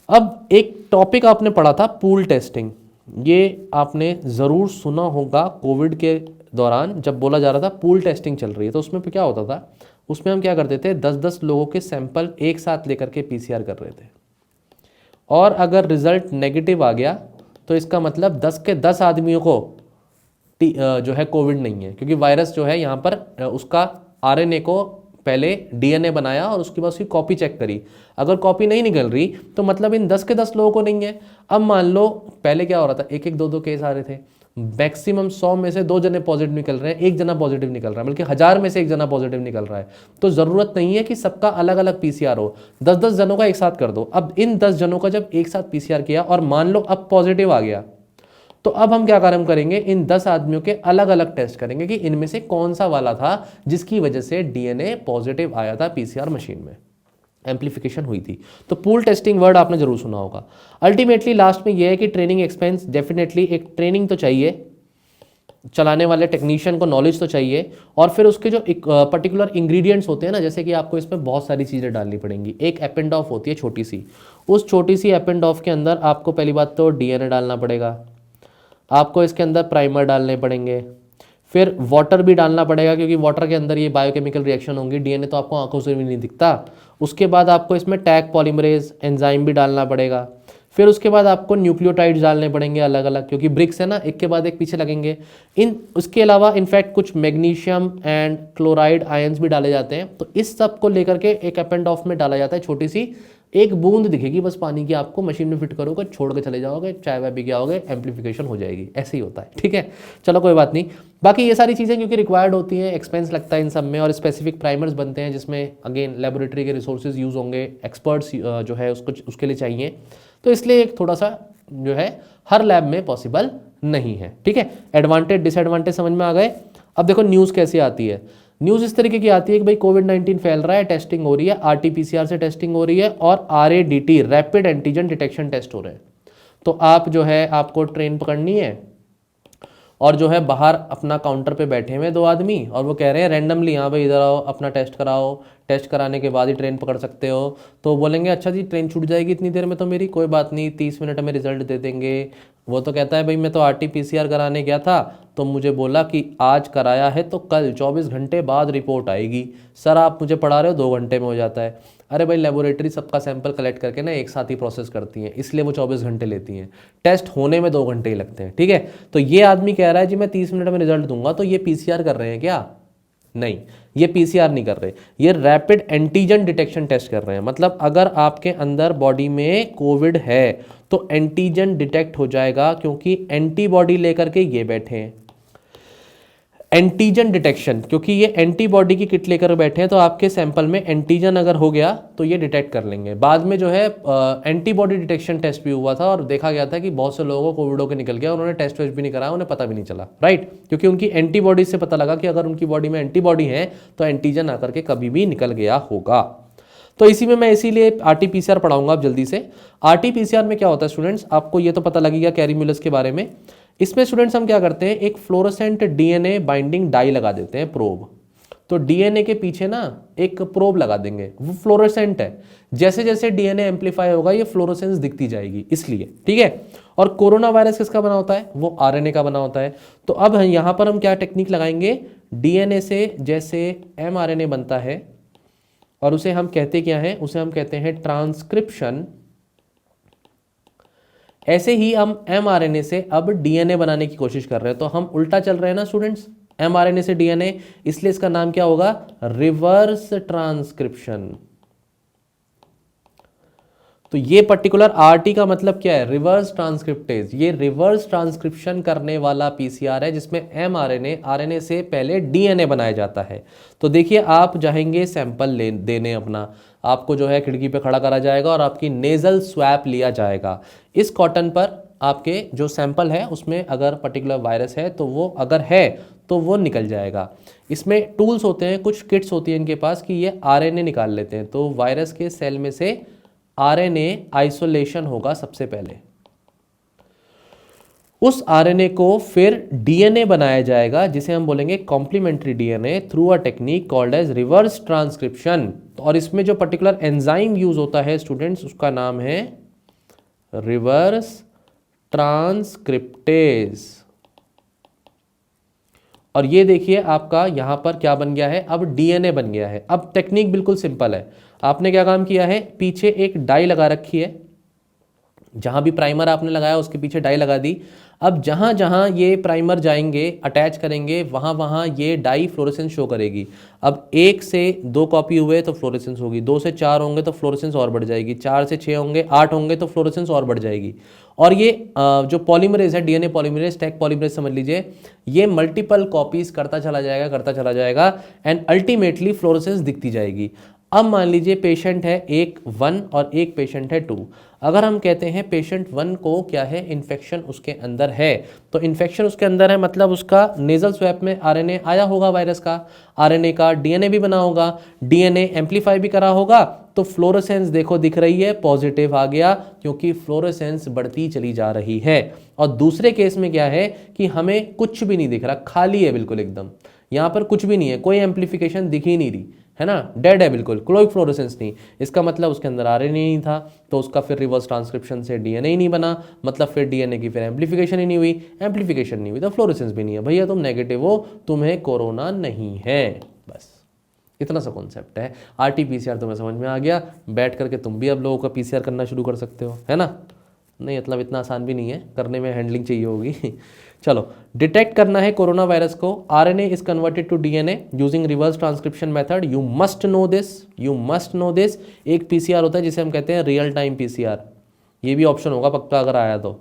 अब एक टॉपिक आपने पढ़ा था पूल टेस्टिंग, ये आपने ज़रूर सुना होगा। कोविड के दौरान जब बोला जा रहा था पूल टेस्टिंग चल रही है, तो उसमें क्या होता था, उसमें हम क्या करते थे, 10-10 लोगों के सैंपल एक साथ लेकर के पीसीआर कर रहे थे, और अगर रिजल्ट नेगेटिव आ गया तो इसका मतलब 10 के 10 आदमियों को जो है कोविड नहीं है, क्योंकि वायरस जो है यहाँ पर उसका आरएनए को पहले डीएनए बनाया और उसके बाद उसकी कॉपी चेक करी। अगर कॉपी नहीं निकल रही तो मतलब इन 10 के 10 लोगों को नहीं है। अब मान लो पहले क्या हो रहा था, 1-1, 2-2 केस आ रहे थे, मैक्सिमम 100 में से 2 जने पॉजिटिव निकल रहे हैं, 1 जना पॉजिटिव निकल रहा है, बल्कि 1000 में से 1 जना पॉजिटिव निकल रहा है। तो ज़रूरत नहीं है कि सबका अलग अलग पीसीआर हो, 10-10 जनों का एक साथ कर दो। अब इन 10 जनों का जब एक साथ पीसीआर किया और मान लो अब पॉजिटिव आ गया, तो अब हम क्या काम करेंगे, इन 10 आदमियों के अलग अलग टेस्ट करेंगे कि इनमें से कौन सा वाला था जिसकी वजह से डीएनए पॉजिटिव आया था पीसीआर मशीन में, एम्प्लीफिकेशन हुई थी। तो पूल टेस्टिंग वर्ड आपने जरूर सुना होगा। अल्टीमेटली लास्ट में यह है कि ट्रेनिंग एक्सपेंस, डेफिनेटली एक ट्रेनिंग तो चाहिए, चलाने वाले टेक्नीशियन को नॉलेज तो चाहिए, और फिर उसके जो पर्टिकुलर इंग्रेडिएंट्स होते हैं ना, जैसे कि आपको इसमें बहुत सारी चीज़ें डालनी पड़ेंगी। एक एपेंड ऑफ होती है छोटी सी, उस छोटी सी एपेंड ऑफ के अंदर आपको पहली बात तो डीएनए डालना पड़ेगा, आपको इसके अंदर प्राइमर डालने पड़ेंगे, फिर वाटर भी डालना पड़ेगा क्योंकि वाटर के अंदर ये बायोकेमिकल रिएक्शन होंगी, डीएनए तो आपको आंखों से भी नहीं दिखता। उसके बाद आपको इसमें टैग पॉलीमरेज एंजाइम भी डालना पड़ेगा, फिर उसके बाद आपको न्यूक्लियोटाइड्स डालने पड़ेंगे अलग अलग, क्योंकि ब्रिक्स है ना, एक के बाद एक पीछे लगेंगे। उसके अलावा इनफैक्ट कुछ मैग्नीशियम एंड क्लोराइड आयंस भी डाले जाते हैं। तो इस सब को लेकर के एक एपेंड ऑफ में डाला जाता है, छोटी सी एक बूंद दिखेगी बस पानी की, आपको मशीन में फिट करोगे, छोड़ के चले जाओगे, चाय वाय पी के आओगे, एम्प्लीफिकेशन हो जाएगी। ऐसे ही होता है, ठीक है, चलो कोई बात नहीं। बाकी ये सारी चीज़ें क्योंकि रिक्वायर्ड होती हैं, एक्सपेंस लगता है इन सब में, और स्पेसिफिक प्राइमर्स बनते हैं जिसमें अगेन लेबोरेटरी के रिसोर्सेज यूज़ होंगे, एक्सपर्ट्स जो है उसके लिए चाहिए। तो इसलिए एक थोड़ा सा जो है हर लैब में पॉसिबल नहीं है, ठीक है। एडवांटेज डिसएडवांटेज समझ में आ गए। अब देखो न्यूज़ कैसे आती है। न्यूज़ इस तरीके की आती है कि भाई कोविड-19 फैल रहा है, टेस्टिंग हो रही है, आरटी-पीसीआर से टेस्टिंग हो रही है, और आरएडीटी रैपिड एंटीजन डिटेक्शन टेस्ट हो रहे हैं। तो आप जो है आपको ट्रेन पकड़नी है, और जो है बाहर अपना काउंटर पे बैठे हुए 2 आदमी, और वो कह रहे हैं रैंडमली, हाँ भाई इधर आओ अपना टेस्ट कराओ, टेस्ट कराने के बाद ही ट्रेन पकड़ सकते हो। तो बोलेंगे अच्छा जी ट्रेन छूट जाएगी इतनी देर में तो मेरी, कोई बात नहीं 30 मिनट में रिजल्ट दे देंगे। वो तो कहता है भाई मैं तो आरटी-पीसीआर कराने गया था, तो मुझे बोला कि आज कराया है तो कल 24 घंटे बाद रिपोर्ट आएगी। सर आप मुझे पढ़ा रहे हो 2 घंटे में हो जाता है। अरे भाई लेबोरेटरी सबका सैंपल कलेक्ट करके ना एक साथ ही प्रोसेस करती हैं, इसलिए वो 24 घंटे लेती हैं, टेस्ट होने में 2 घंटे ही लगते हैं, ठीक है। तो ये आदमी कह रहा है जी मैं 30 मिनट में रिजल्ट दूंगा, तो ये पीसीआर कर रहे हैं क्या? नहीं, ये पीसीआर नहीं कर रहे, ये रैपिड एंटीजन डिटेक्शन टेस्ट कर रहे हैं। मतलब अगर आपके अंदर बॉडी में कोविड है तो एंटीजन डिटेक्ट हो जाएगा, क्योंकि एंटीबॉडी लेकर के ये बैठे हैं। एंटीजन डिटेक्शन, क्योंकि ये एंटीबॉडी की किट लेकर बैठे हैं, तो आपके सैंपल में एंटीजन अगर हो गया तो ये डिटेक्ट कर लेंगे। बाद में जो है एंटीबॉडी डिटेक्शन टेस्ट भी हुआ था, और देखा गया था कि बहुत से लोगों को कोविड होकर निकल गया, उन्होंने टेस्ट वेस्ट भी नहीं कराया, उन्हें पता भी नहीं चला, राइट, क्योंकि उनकी एंटीबॉडी से पता लगा कि अगर उनकी बॉडी में एंटीबॉडी है तो एंटीजन आकर के कभी भी निकल गया होगा। तो इसी में मैं इसीलिए आरटी-पीसीआर पढ़ाऊंगा अब जल्दी से। आरटी-पीसीआर में क्या होता है स्टूडेंट्स, आपको ये तो पता लगेगा कैरीम्यूलस के बारे में। इसमें स्टूडेंट्स हम क्या करते हैं, एक फ्लोरोसेंट डीएनए बाइंडिंग डाई लगा देते हैं, प्रोब। तो डीएनए के पीछे ना एक प्रोब लगा देंगे, वो फ्लोरोसेंट है, जैसे जैसे डीएनए एम्पलीफाई होगा ये फ्लोरोसेंस दिखती जाएगी, इसलिए, ठीक है। और कोरोना वायरस किसका बना होता है, वो आरएनए का बना होता है। तो अब यहां पर हम क्या टेक्निक लगाएंगे, डीएनए से जैसे एमआरएनए बनता है, और उसे हम कहते क्या हैं, उसे हम कहते हैं ट्रांसक्रिप्शन। ऐसे ही हम एमआरएनए से अब डीएनए बनाने की कोशिश कर रहे हैं। तो हम उल्टा चल रहे हैं ना स्टूडेंट्स, एमआरएनए से डीएनए, इसलिए इसका नाम क्या होगा, रिवर्स ट्रांसक्रिप्शन। तो ये पर्टिकुलर आरटी का मतलब क्या है, रिवर्स ट्रांसक्रिप्टेज। ये रिवर्स ट्रांसक्रिप्शन करने वाला पीसीआर है जिसमें एमआरएनए आरएनए से पहले डीएनए बनाया जाता है। तो देखिए आप जाएंगे सैंपल देने अपना, आपको जो है खिड़की पे खड़ा करा जाएगा और आपकी नेजल स्वैप लिया जाएगा। इस कॉटन पर आपके जो सैंपल है उसमें अगर पर्टिकुलर वायरस है तो वो अगर है तो वो निकल जाएगा। इसमें टूल्स होते हैं, कुछ किट्स होती हैं इनके पास कि ये आरएनए निकाल लेते हैं। तो वायरस के सेल में से आरएनए आइसोलेशन होगा सबसे पहले, उस आरएनए को फिर डीएनए बनाया जाएगा जिसे हम बोलेंगे complementary DNA through a technique called as reverse transcription. और इसमें जो पर्टिकुलर एंजाइम यूज होता है स्टूडेंट्स उसका नाम है रिवर्स ट्रांसक्रिप्टेज। और ये देखिए आपका यहां पर क्या बन गया है, अब डीएनए बन गया है। अब टेक्निक बिल्कुल सिंपल है, आपने क्या काम किया है, पीछे एक डाई लगा रखी है, जहां भी प्राइमर आपने लगाया उसके पीछे डाई लगा दी। अब जहां जहां ये प्राइमर जाएंगे अटैच करेंगे वहां वहां ये डाई फ्लोरेसेंस शो करेगी। अब 1 से 2 कॉपी हुए तो फ्लोरेसेंस होगी, 2 से 4 होंगे तो फ्लोरेसेंस और बढ़ जाएगी, 4 से 6 होंगे, 8 होंगे तो फ्लोरेसेंस और बढ़ जाएगी। और ये जो पॉलीमरेज है, डीएनए पॉलीमरेज, टैग पॉलीमरेज समझ लीजिए, ये मल्टीपल कॉपीज करता चला जाएगा एंड अल्टीमेटली फ्लोरेसेंस दिखती जाएगी। अब मान लीजिए पेशेंट है एक 1 और एक पेशेंट है 2। अगर हम कहते हैं पेशेंट 1 को क्या है, इन्फेक्शन उसके अंदर है, तो इन्फेक्शन उसके अंदर है मतलब उसका नेजल स्वैप में आरएनए आया होगा वायरस का, आरएनए का डीएनए भी बना होगा, डीएनए एम्पलीफाई भी करा होगा, तो फ्लोरोसेंस देखो दिख रही है, पॉजिटिव आ गया क्योंकि फ्लोरोसेंस बढ़ती चली जा रही है। और दूसरे केस में क्या है कि हमें कुछ भी नहीं दिख रहा, खाली है बिल्कुल एकदम, यहां पर कुछ भी नहीं है, कोई एम्पलीफिकेशन दिख ही नहीं रही है ना, डेड है बिल्कुल, कोई फ्लोरोसेंस नहीं। इसका मतलब उसके अंदर आरएनए नहीं था, तो उसका फिर रिवर्स ट्रांसक्रिप्शन से डीएनए ही नहीं बना, मतलब फिर डीएनए की फिर एम्पलीफिकेशन ही नहीं हुई, एम्पलीफिकेशन नहीं हुई तो फ्लोरोसेंस भी नहीं है। भैया तुम नेगेटिव हो, तुम्हें कोरोना नहीं है, बस इतना सा कॉन्सेप्ट है। आरटीपीसीआर तुम्हें समझ में आ गया, बैठ करके तुम भी अब लोगों का पीसीआर करना शुरू कर सकते हो, है ना। नहीं मतलब इतना आसान भी नहीं है करने में, हैंडलिंग चाहिए होगी। चलो, डिटेक्ट करना है कोरोना वायरस को, RNA is converted to DNA using reverse transcription method, you must know this, you must know this. एक पीसीआर होता है जिसे हम कहते हैं रियल टाइम पीसीआर, ये भी ऑप्शन होगा पक्का अगर आया तो।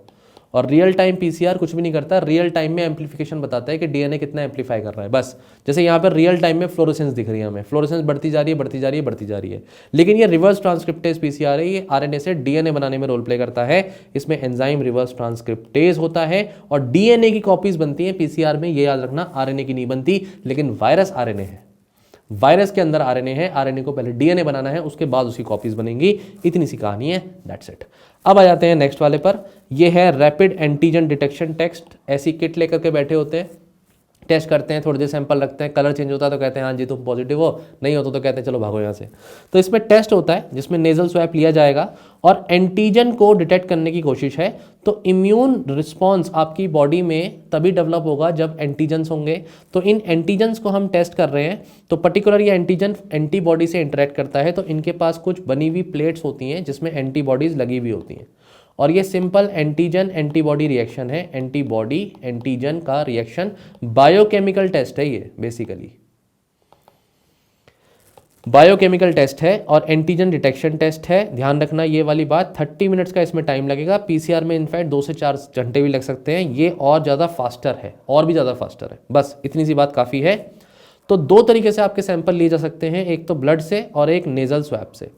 और रियल टाइम पीसीआर कुछ भी नहीं करता, रियल टाइम में एम्पलीफिकेशन बताता है कि डीएनए कितना एम्पलीफाई कर रहा है, बस। जैसे यहाँ पर रियल टाइम में फ्लोरोसेंस दिख रही है हमें, फ्लोरोसेंस बढ़ती जा रही है, बढ़ती जा रही है, बढ़ती जा रही है। लेकिन ये रिवर्स ट्रांसक्रिप्टेज पीसीआर है, ये आरएनए से डीएनए बनाने में रोल प्ले करता है। इसमें एंजाइम रिवर्स ट्रांसक्रिप्टेज होता है और डीएनए की कॉपीज बनती है पीसीआर में, ये याद रखना, आरएनए की नहीं बनती। लेकिन वायरस आरएनए है, वायरस के अंदर आरएनए है, आरएनए को पहले डीएनए बनाना है, उसके बाद उसकी कॉपीज बनेंगी, इतनी सी कहानी है, दैट्स इट। अब आ जाते हैं नेक्स्ट वाले पर, ये है रैपिड एंटीजन डिटेक्शन टेस्ट। ऐसी किट लेकर के बैठे होते हैं, टेस्ट करते हैं, थोड़ी देर सैंपल रखते हैं, कलर चेंज होता है तो कहते हैं हाँ जी तुम पॉजिटिव हो, नहीं होता तो कहते हैं चलो भागो यहाँ से। तो इसमें टेस्ट होता है जिसमें नेजल स्वैप लिया जाएगा और एंटीजन को डिटेक्ट करने की कोशिश है। तो इम्यून रिस्पॉन्स आपकी बॉडी में तभी डेवलप होगा जब एंटीजन्स होंगे। तो इन एंटीजन्स को हम टेस्ट कर रहे हैं, तो पर्टिकुलर ये एंटीजन एंटीबॉडी से इंटरेक्ट करता है, तो इनके पास कुछ बनी हुई प्लेट्स होती हैं जिसमें एंटीबॉडीज लगी हुई होती हैं। और ये सिंपल एंटीजन एंटीबॉडी रिएक्शन है, एंटीबॉडी एंटीजन का रिएक्शन, बायोकेमिकल टेस्ट है ये, बेसिकली बायोकेमिकल टेस्ट है और एंटीजन डिटेक्शन टेस्ट है। ध्यान रखना ये वाली बात, 30 मिनट्स का इसमें टाइम लगेगा। पीसीआर में इनफैक्ट 2 से 4 घंटे भी लग सकते हैं, ये और ज़्यादा फास्टर है, और भी ज़्यादा फास्टर है। बस इतनी सी बात काफ़ी है। तो 2 तरीके से आपके सैंपल लिए जा सकते हैं, एक तो ब्लड से और एक नेजल स्वैप से।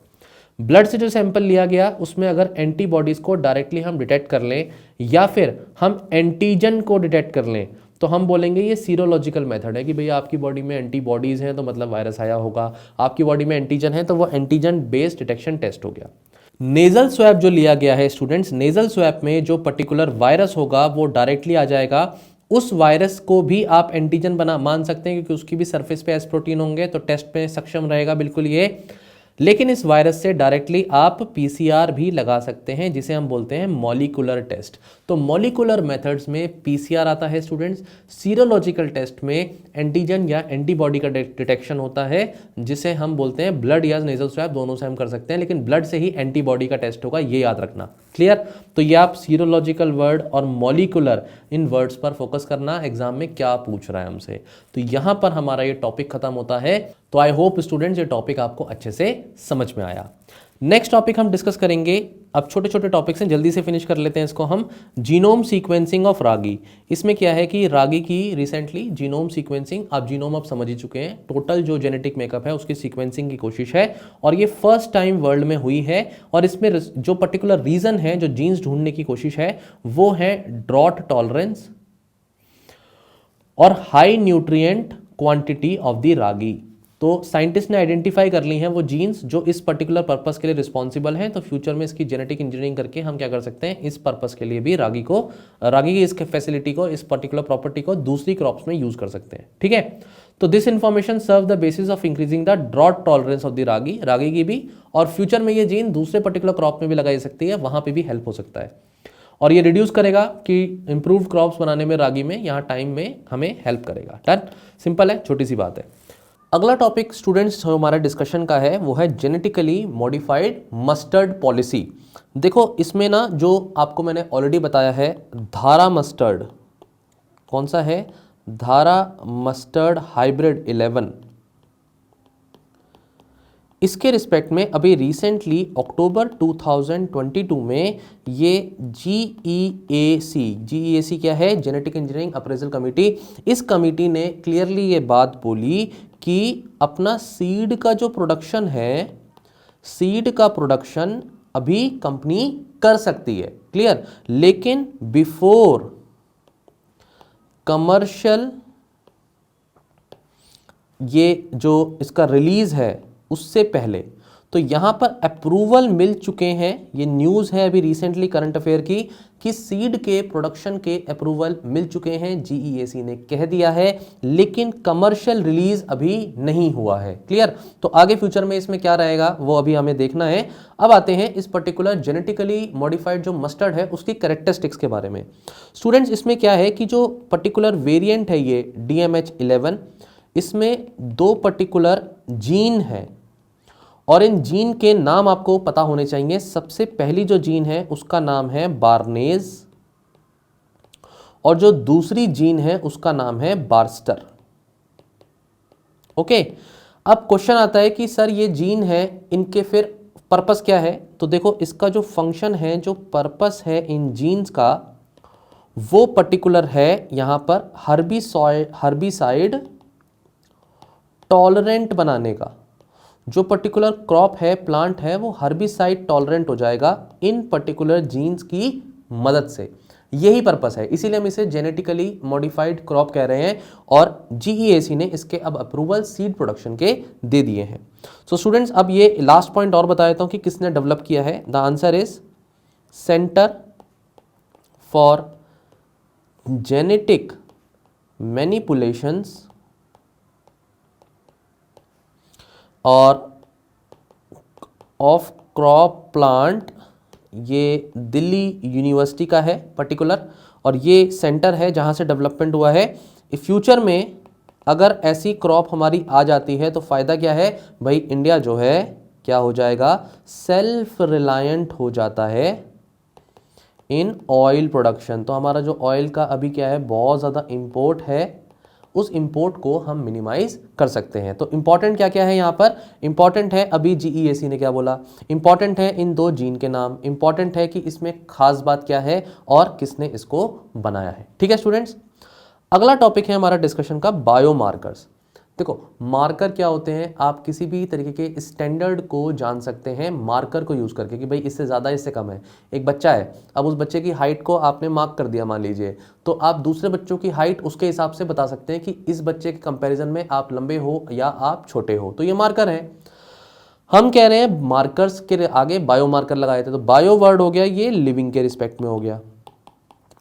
ब्लड से जो सैंपल लिया गया उसमें अगर एंटीबॉडीज़ को डायरेक्टली हम डिटेक्ट कर लें या फिर हम एंटीजन को डिटेक्ट कर लें, तो हम बोलेंगे ये सीरोलॉजिकल मेथड है कि भैया आपकी बॉडी में एंटीबॉडीज़ हैं तो मतलब वायरस आया होगा, आपकी बॉडी में एंटीजन है तो वो एंटीजन बेस्ड डिटेक्शन टेस्ट हो गया। नेजल स्वैप जो लिया गया है स्टूडेंट्स, नेजल स्वैप में जो पर्टिकुलर वायरस होगा वो डायरेक्टली आ जाएगा। उस वायरस को भी आप एंटीजन बना मान सकते हैं क्योंकि उसकी भी सरफेस पे एस प्रोटीन होंगे, तो टेस्ट में सक्षम रहेगा बिल्कुल ये। लेकिन इस वायरस से डायरेक्टली आप पीसीआर भी लगा सकते हैं जिसे हम बोलते हैं मॉलिक्यूलर टेस्ट। तो मॉलिक्यूलर मेथड्स में पीसीआर आता है स्टूडेंट्स, सीरोलॉजिकल टेस्ट में एंटीजन या एंटीबॉडी का डिटेक्शन होता है जिसे हम बोलते हैं ब्लड या नेजल स्वैप, दोनों से हम कर सकते हैं, लेकिन ब्लड से ही एंटीबॉडी का टेस्ट होगा, ये याद रखना। क्लियर? तो ये आप सीरोलॉजिकल वर्ड और मॉलिक्यूलर इन वर्ड्स पर फोकस करना, एग्जाम में क्या पूछ रहा है हमसे। तो यहां पर हमारा ये टॉपिक खत्म होता है। तो आई होप स्टूडेंट्स ये टॉपिक आपको अच्छे से समझ में आया। नेक्स्ट टॉपिक हम डिस्कस करेंगे, अब छोटे छोटे टॉपिक्स हैं, जल्दी से फिनिश कर लेते हैं इसको हम। जीनोम सीक्वेंसिंग ऑफ रागी। इसमें क्या है कि रागी की रिसेंटली जीनोम सीक्वेंसिंग, आप जीनोम आप समझ ही चुके हैं, टोटल जो जेनेटिक मेकअप है उसकी सीक्वेंसिंग की कोशिश है और ये फर्स्ट टाइम वर्ल्ड में हुई है। और इसमें जो पर्टिकुलर रीजन है, जो जीन्स ढूंढने की कोशिश है, वो है ड्रॉट टॉलरेंस और high nutrient quantity of the ragi. तो साइंटिस्ट ने आइडेंटिफाई कर ली हैं वो जीन्स जो इस पर्टिकुलर पर्पस के लिए रिस्पॉन्सिबल हैं। तो फ्यूचर में इसकी जेनेटिक इंजीनियरिंग करके हम क्या कर सकते हैं, इस पर्पस के लिए भी रागी की इस फैसिलिटी को, इस पर्टिकुलर प्रॉपर्टी को दूसरी क्रॉप्स में यूज कर सकते हैं। ठीक है, तो this information serve the basis of increasing the drought tolerance of the ragi की भी, और फ्यूचर में ये जीन दूसरे पर्टिकुलर क्रॉप में भी लगाई सकती है, वहां पर भी हेल्प हो सकता है। और ये रिड्यूस करेगा कि इंप्रूव्ड क्रॉप्स बनाने में रागी में, यहाँ टाइम में हमें हेल्प करेगा। डन, सिंपल है, छोटी सी बात है। अगला टॉपिक स्टूडेंट्स जो हमारा डिस्कशन का है वो है जेनेटिकली मॉडिफाइड मस्टर्ड पॉलिसी। देखो इसमें ना जो आपको मैंने ऑलरेडी बताया है, धारा मस्टर्ड, कौन सा है, धारा मस्टर्ड हाइब्रिड 11, इसके रिस्पेक्ट में अभी रिसेंटली अक्टूबर 2022 में ये GEAC क्या है, जेनेटिक इंजीनियरिंग अप्रेजल कमेटी, इस कमेटी ने क्लियरली ये बात बोली कि अपना सीड का जो प्रोडक्शन है, सीड का प्रोडक्शन अभी कंपनी कर सकती है, क्लियर, लेकिन बिफोर कमर्शियल, ये जो इसका रिलीज है उससे पहले, तो यहां पर अप्रूवल मिल चुके हैं। ये न्यूज़ है अभी रिसेंटली करंट अफेयर की कि सीड के प्रोडक्शन के अप्रूवल मिल चुके हैं, जीईएसी ने कह दिया है, लेकिन कमर्शियल रिलीज अभी नहीं हुआ है, क्लियर। तो आगे फ्यूचर में इसमें क्या रहेगा वो अभी हमें देखना है। अब आते हैं इस पर्टिकुलर जेनेटिकली मॉडिफाइड जो मस्टर्ड है उसकी कैरेक्टरिस्टिक्स के बारे में। स्टूडेंट्स, इसमें क्या है कि जो पर्टिकुलर वेरिएंट है ये DMH11, इसमें 2 पर्टिकुलर जीन है और इन जीन के नाम आपको पता होने चाहिए। सबसे पहली जो जीन है उसका नाम है बार्नेज और जो दूसरी जीन है उसका नाम है बार्स्टर। ओके, अब क्वेश्चन आता है कि सर ये जीन है, इनके फिर पर्पस क्या है? तो देखो, इसका जो फंक्शन है, जो पर्पस है इन जीन्स का, वो पर्टिकुलर है यहां पर हर्बिसाइड टॉलरेंट बनाने का। जो पर्टिकुलर क्रॉप है, प्लांट है, वो हर्बिसाइड टॉलरेंट हो जाएगा इन पर्टिकुलर जीन्स की मदद से। यही पर्पस है, इसीलिए हम इसे जेनेटिकली मॉडिफाइड क्रॉप कह रहे हैं और जीईएसी ने इसके अब अप्रूवल सीड प्रोडक्शन के दे दिए हैं। सो स्टूडेंट्स, अब ये लास्ट पॉइंट और बता देता हूं कि किसने डेवलप किया है। The answer is centre for genetic manipulations और ऑफ क्रॉप प्लांट, ये दिल्ली यूनिवर्सिटी का है पर्टिकुलर, और ये सेंटर है जहाँ से डेवलपमेंट हुआ है। फ्यूचर में अगर ऐसी क्रॉप हमारी आ जाती है तो फ़ायदा क्या है भाई, इंडिया जो है क्या हो जाएगा, सेल्फ रिलायंट हो जाता है इन ऑयल प्रोडक्शन। तो हमारा जो ऑयल का अभी क्या है, बहुत ज़्यादा इंपोर्ट है, उस इंपोर्ट को हम मिनिमाइज कर सकते हैं। तो इंपॉर्टेंट क्या क्या है यहाँ पर? इंपॉर्टेंट है अभी जीईएसी ने क्या बोला, इंपॉर्टेंट है इन 2 जीन के नाम, इंपॉर्टेंट है कि इसमें खास बात क्या है और किसने इसको बनाया है। ठीक है स्टूडेंट्स, अगला टॉपिक है हमारा डिस्कशन का बायोमार्कर्स। देखो, मार्कर क्या होते हैं, आप किसी भी तरीके के स्टैंडर्ड को जान सकते हैं मार्कर को यूज़ करके कि भाई इससे ज़्यादा, इससे कम है। एक बच्चा है, अब उस बच्चे की हाइट को आपने मार्क कर दिया मान लीजिए, तो आप दूसरे बच्चों की हाइट उसके हिसाब से बता सकते हैं कि इस बच्चे के कंपैरिजन में आप लंबे हो या आप छोटे हो, तो ये मार्कर है। हम कह रहे हैं मार्कर्स के आगे बायो मार्कर लगाए थे, तो बायो वर्ड हो गया ये लिविंग के रिस्पेक्ट में हो गया।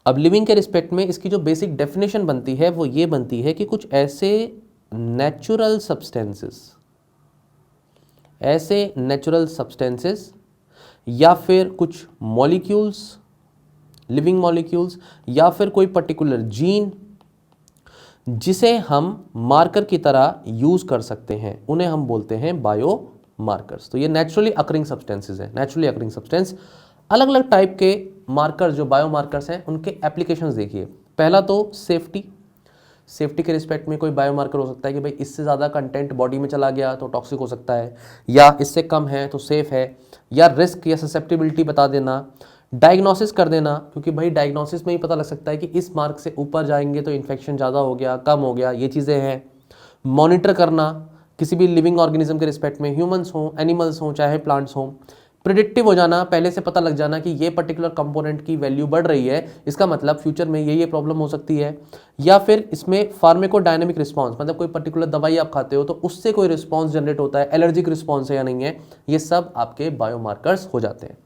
अब लिविंग के रिस्पेक्ट में इसकी जो बेसिक डेफिनेशन बनती है वो ये बनती है कि कुछ ऐसे नेचुरल सब्सटेंसेस या फिर कुछ मॉलिक्यूल्स, लिविंग मॉलिक्यूल्स, या फिर कोई पर्टिकुलर जीन जिसे हम मार्कर की तरह यूज कर सकते हैं, उन्हें हम बोलते हैं बायो मार्कर्स। तो ये नेचुरली अकरिंग सब्सटेंसेस है, नेचुरली अकरिंग सब्सटेंस। अलग अलग टाइप के मार्कर जो बायो मार्कर्स हैं उनके एप्लीकेशंस देखिए। पहला तो सेफ्टी के रिस्पेक्ट में कोई बायोमार्कर हो सकता है कि भाई इससे ज़्यादा कंटेंट बॉडी में चला गया तो टॉक्सिक हो सकता है, या इससे कम है तो सेफ है, या रिस्क या ससेप्टिबिलिटी बता देना, डायग्नोसिस कर देना, क्योंकि भाई डायग्नोसिस में ही पता लग सकता है कि इस मार्क से ऊपर जाएंगे तो इन्फेक्शन ज़्यादा हो गया, कम हो गया, ये चीज़ें हैं। मॉनिटर करना किसी भी लिविंग ऑर्गेनिज्म के रिस्पेक्ट में, ह्यूमंस हों, एनिमल्स हों, चाहे प्लांट्स हों। प्रिडिक्टिव हो जाना, पहले से पता लग जाना कि ये पर्टिकुलर कंपोनेंट की वैल्यू बढ़ रही है, इसका मतलब फ्यूचर में ये प्रॉब्लम हो सकती है। या फिर इसमें फार्मेकोडायनेमिक रिस्पांस, मतलब कोई पर्टिकुलर दवाई आप खाते हो तो उससे कोई रिस्पांस जनरेट होता है, एलर्जिक रिस्पांस है या नहीं है, ये सब आपके बायोमार्कर्स हो जाते हैं।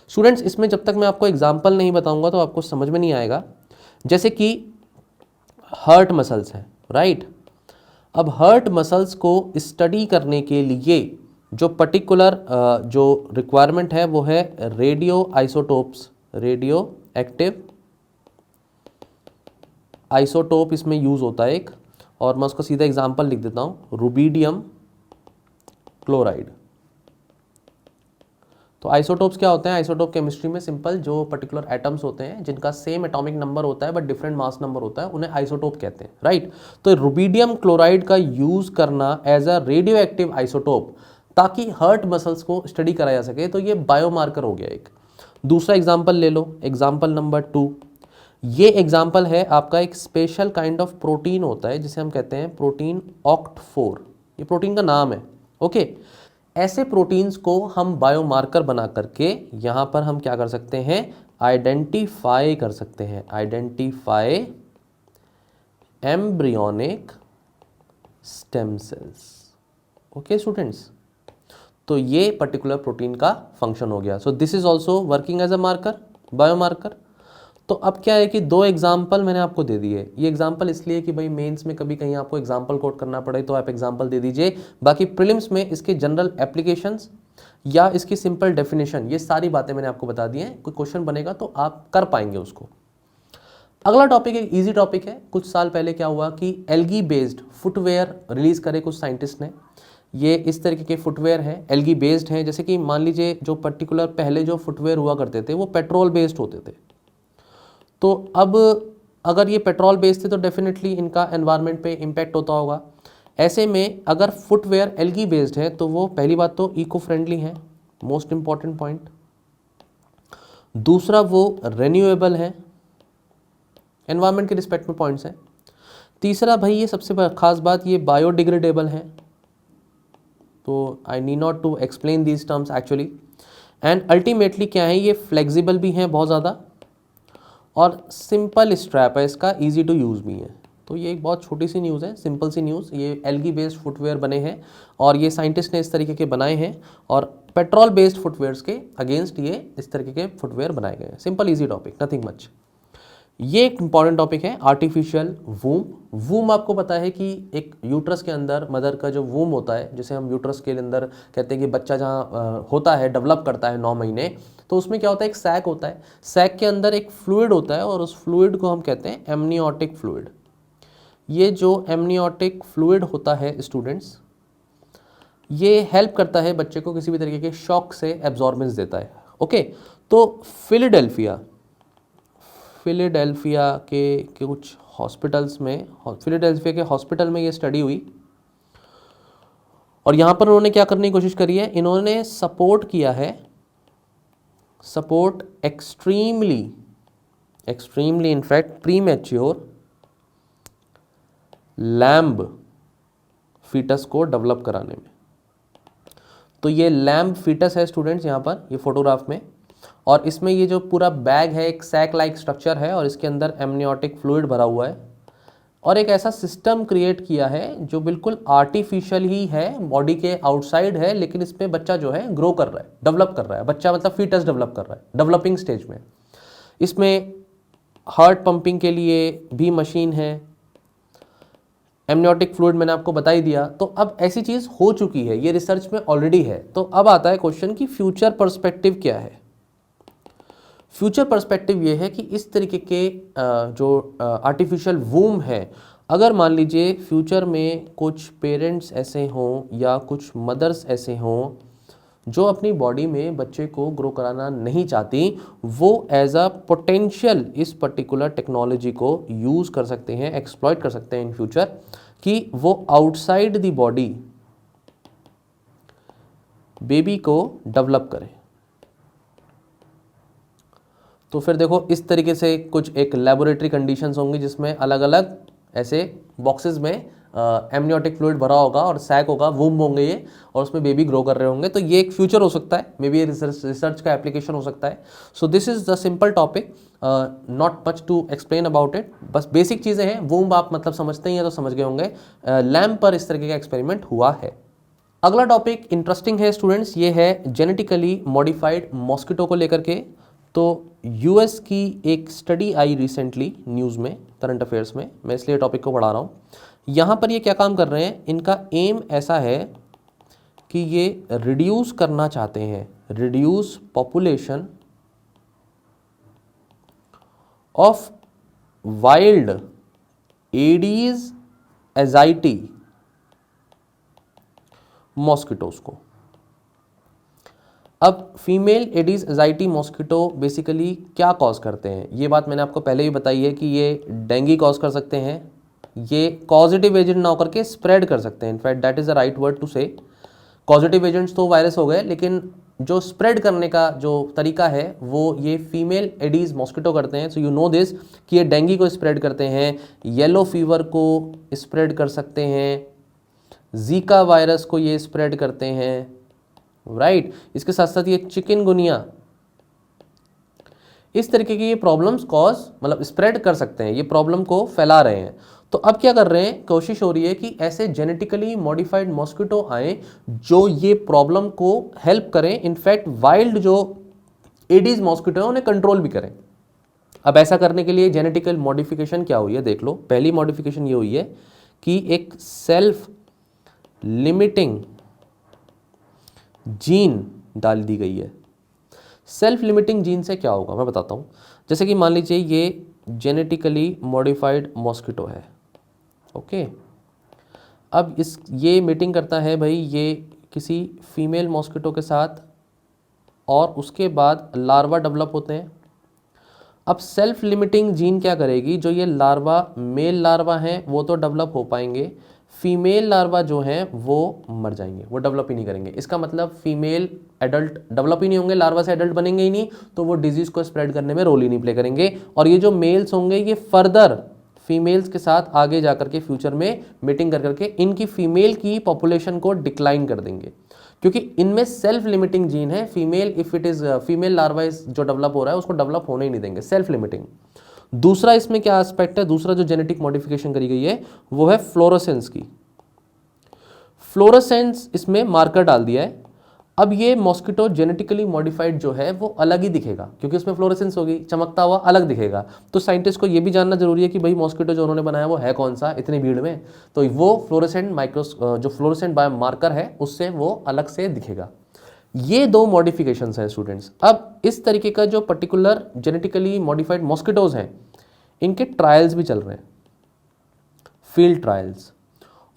स्टूडेंट्स, इसमें जब तक मैं आपको एग्जाम्पल नहीं बताऊंगा तो आपको समझ में नहीं आएगा। जैसे कि हार्ट मसल्स हैं, राइट। अब हार्ट मसल्स को स्टडी करने के लिए जो पर्टिकुलर जो रिक्वायरमेंट है वो है radio isotopes, radio active isotope इसमें यूज़ होता है एक, और मैं उसका सीधा एग्जांपल लिख देता हूँ, रुबिडियम क्लोराइड। तो आइसोटोप्स क्या होते हैं? आइसोटोप केमिस्ट्री में सिंपल जो पर्टिकुलर एटम्स होते हैं जिनका सेम एटॉमिक नंबर होता है बट डिफरेंट मास नंबर होता है, उन्हें आइसोटोप कहते हैं, राइट। तो रुबिडियम क्लोराइड का यूज़ करना as a radioactive isotope ताकि हार्ट मसल्स को स्टडी कराया जा सके, तो ये बायोमार्कर हो गया एक। दूसरा एग्जाम्पल ले लो, एग्जाम्पल नंबर 2। ये एग्जाम्पल है आपका एक स्पेशल काइंड ऑफ प्रोटीन होता है जिसे हम कहते हैं प्रोटीन OCT4। ये प्रोटीन का नाम है। ओके, ऐसे प्रोटीन्स को हम बायोमार्कर बना करके यहां पर हम क्या कर सकते हैं, आइडेंटिफाई कर सकते हैं, identify embryonic stem cells. Okay students, तो ये पर्टिकुलर प्रोटीन का फंक्शन हो गया। So this is also working as a marker, biomarker. तो अब क्या है कि दो एग्जाम्पल मैंने आपको दे दिए। ये एग्जाम्पल इसलिए कि भाई मेंस में कभी कहीं आपको एग्जाम्पल कोट करना पड़े तो आप एग्जाम्पल दे दीजिए, बाकी प्रीलिम्स में इसके जनरल एप्लीकेशंस या इसकी सिंपल डेफिनेशन, ये सारी बातें मैंने आपको बता दी हैं। कोई क्वेश्चन बनेगा तो आप कर पाएंगे उसको। अगला टॉपिक एक इजी टॉपिक है। कुछ साल पहले क्या हुआ कि एल्गी बेस्ड फुटवेयर रिलीज करे कुछ साइंटिस्ट ने। ये इस तरीके के फुटवेयर हैं, एल्गी बेस्ड हैं। जैसे कि मान लीजिए जो पर्टिकुलर पहले जो फुटवेयर हुआ करते थे वो पेट्रोल बेस्ड होते थे, तो अब अगर ये पेट्रोल बेस्ड थे तो डेफिनेटली इनका एनवायरनमेंट पे इम्पैक्ट होता होगा। ऐसे में अगर फुटवेयर एल्गी बेस्ड है तो वो पहली बात तो इको फ्रेंडली है, मोस्ट इंपॉर्टेंट पॉइंट। दूसरा वो रिन्यूएबल है, एनवायरनमेंट के रिस्पेक्ट में पॉइंट्स हैं। तीसरा भाई ये सबसे खास बात, ये बायोडिग्रेडेबल है। तो I need not to explain these terms actually. And ultimately क्या है, ये फ्लेक्सिबल भी हैं बहुत ज़्यादा, और सिंपल स्ट्रैप है इसका, ईजी टू यूज़ भी है। तो ये एक बहुत छोटी सी न्यूज़ है, सिंपल सी न्यूज़। ये एल्गी बेस्ड फुटवेयर बने हैं और ये साइंटिस्ट ने इस तरीके के बनाए हैं, और पेट्रोल बेस्ड फुटवेयर्स के अगेंस्ट ये इस तरीके के फुटवेयर बनाए गए हैं। Simple easy topic, nothing much. ये एक इंपॉर्टेंट टॉपिक है, आर्टिफिशियल वूम। वूम आपको पता है कि एक यूट्रस के अंदर मदर का जो वूम होता है, जिसे हम यूट्रस के अंदर कहते हैं कि बच्चा जहाँ होता है, डेवलप करता है 9 महीने, तो उसमें क्या होता है, एक सैक होता है। सैक के अंदर एक फ्लूइड होता है और उस फ्लूइड को हम कहते हैं एमनियोटिक फ्लूइड। ये जो एमनियोटिक फ्लूइड होता है स्टूडेंट्स, ये हेल्प करता है बच्चे को किसी भी तरीके के शॉक से एब्जॉर्बेंस देता है। ओके, तो फिलाडेल्फिया के कुछ हॉस्पिटल्स में, फिलाडेल्फिया के हॉस्पिटल में ये स्टडी हुई, और यहाँ पर उन्होंने क्या करने की कोशिश करी है, इन्होंने सपोर्ट किया है, support extremely in fact premature lamb foetus को डेवलप कराने में। तो ये लैम्ब फीटस है स्टूडेंट्स यहाँ पर, ये फोटोग्राफ में, और इसमें ये जो पूरा बैग है एक सैक लाइक स्ट्रक्चर है और इसके अंदर एमनियोटिक फ्लूइड भरा हुआ है, और एक ऐसा सिस्टम क्रिएट किया है जो बिल्कुल आर्टिफिशियल ही है, बॉडी के आउटसाइड है, लेकिन इसमें बच्चा जो है ग्रो कर रहा है, डेवलप कर रहा है। बच्चा मतलब फीटस डेवलप कर रहा है, डेवलपिंग स्टेज में। इसमें हार्ट पंपिंग के लिए भी मशीन है, एमनियोटिक फ्लूइड मैंने आपको बता ही दिया। तो अब ऐसी चीज़ हो चुकी है, ये रिसर्च में ऑलरेडी है। तो अब आता है क्वेश्चन कि फ्यूचर पर्सपेक्टिव क्या है। फ्यूचर पर्सपेक्टिव ये है कि इस तरीके के जो आर्टिफिशियल वूम है, अगर मान लीजिए फ्यूचर में कुछ पेरेंट्स ऐसे हों या कुछ मदर्स ऐसे हों जो अपनी बॉडी में बच्चे को ग्रो कराना नहीं चाहती, वो एज अ पोटेंशियल इस पर्टिकुलर टेक्नोलॉजी को यूज़ कर सकते हैं, एक्सप्लॉइट कर सकते हैं इन फ्यूचर, कि वो आउटसाइड द बॉडी बेबी को डेवलप करें। तो फिर देखो इस तरीके से कुछ एक लेबोरेटरी कंडीशंस होंगी जिसमें अलग अलग ऐसे बॉक्सेस में एमनियोटिक फ्लूइड भरा होगा और सैक होगा, वूम होंगे ये, और उसमें बेबी ग्रो कर रहे होंगे। तो ये एक फ्यूचर हो सकता है, मे बी ये रिसर्च का एप्लीकेशन हो सकता है। So this is the simple topic, not much to explain about it. बस बेसिक चीज़ें हैं। वूम आप मतलब समझते ही हैं तो समझ गए होंगे। लैम्प पर इस तरीके का एक्सपेरिमेंट हुआ है। अगला टॉपिक इंटरेस्टिंग है स्टूडेंट्स, ये है जेनेटिकली मॉडिफाइड मॉस्किटो को लेकर के। तो यूएस की एक स्टडी आई रिसेंटली न्यूज़ में, करंट अफेयर्स में, मैं इसलिए टॉपिक को पढ़ा रहा हूँ। यहाँ पर ये क्या काम कर रहे हैं, इनका एम ऐसा है कि ये रिड्यूस करना चाहते हैं, reduce population of wild Aedes aegypti mosquitoes को। अब female Aedes aegypti mosquito basically क्या कॉज करते हैं, ये बात मैंने आपको पहले ही बताई है कि ये डेंगू कॉज कर सकते हैं, ये कॉजेटिव एजेंट ना होकर के स्प्रेड कर सकते हैं। In fact that is the right word to say. Causative agents तो वायरस हो गए, लेकिन जो स्प्रेड करने का जो तरीका है वो ये फीमेल एडीज मॉस्किटो करते हैं। सो यू नो दिस कि ये डेंगू को स्प्रेड करते हैं, येलो फीवर को स्प्रेड कर सकते हैं, जीका वायरस को ये स्प्रेड करते हैं, राइट। इसके साथ साथ ये चिकनगुनिया, इस तरीके की ये प्रॉब्लम्स मतलब स्प्रेड कर सकते हैं, ये प्रॉब्लम को फैला रहे हैं। तो अब क्या कर रहे हैं, कोशिश हो रही है कि ऐसे जेनेटिकली मॉडिफाइड मॉस्किटो आए जो ये प्रॉब्लम को हेल्प करें, इनफैक्ट वाइल्ड जो एडीज मॉस्किटो है उन्हें कंट्रोल भी करें। अब ऐसा करने के लिए जेनेटिकल मॉडिफिकेशन क्या हुई है देख लो। पहली मॉडिफिकेशन ये हुई है कि एक सेल्फ लिमिटिंग जीन डाल दी गई है। सेल्फ लिमिटिंग जीन से क्या होगा मैं बताता हूँ। जैसे कि मान लीजिए ये जेनेटिकली मॉडिफाइड मॉस्किटो है, ओके। अब ये मीटिंग करता है भाई ये किसी फीमेल मॉस्किटो के साथ, और उसके बाद लार्वा डेवलप होते हैं। अब सेल्फ लिमिटिंग जीन क्या करेगी, जो ये लार्वा मेल लार्वा हैं वो तो डेवलप हो पाएंगे, फीमेल लार्वा जो हैं वो मर जाएंगे, वो डेवलप ही नहीं करेंगे। इसका मतलब फीमेल एडल्ट डेवलप ही नहीं होंगे, लार्वा से एडल्ट बनेंगे ही नहीं, तो वो डिजीज को स्प्रेड करने में रोल ही नहीं प्ले करेंगे। और ये जो मेल्स होंगे ये फर्दर फीमेल्स के साथ आगे जाकर के फ्यूचर में मीटिंग कर करके इनकी फीमेल की पॉपुलेशन को डिक्लाइन कर देंगे, क्योंकि इनमें सेल्फ लिमिटिंग जीन है। Female if it is female larva जो डेवलप हो रहा है उसको डेवलप होने ही नहीं देंगे, सेल्फ लिमिटिंग। दूसरा इसमें क्या एस्पेक्ट है, दूसरा जो जेनेटिक मॉडिफिकेशन करी गई है वो है फ्लोरोसेंस की। फ्लोरोसेंस इसमें मार्कर डाल दिया है। अब ये मॉस्किटो जेनेटिकली मॉडिफाइड जो है वो अलग ही दिखेगा, क्योंकि उसमें फ्लोरोसेंस होगी, चमकता हुआ अलग दिखेगा। तो साइंटिस्ट को ये भी जानना जरूरी है कि भाई मॉस्किटो जो उन्होंने बनाया वो है कौन सा इतनी भीड़ में, तो वो फ्लोरोसेंट जो फ्लोरोसेंट बायोमार्कर है उससे वो अलग से दिखेगा। ये दो मॉडिफिकेशंस हैं स्टूडेंट्स। अब इस तरीके का जो पर्टिकुलर जेनेटिकली मॉडिफाइड मॉस्किटोज हैं इनके ट्रायल्स भी चल रहे हैं, फील्ड ट्रायल्स।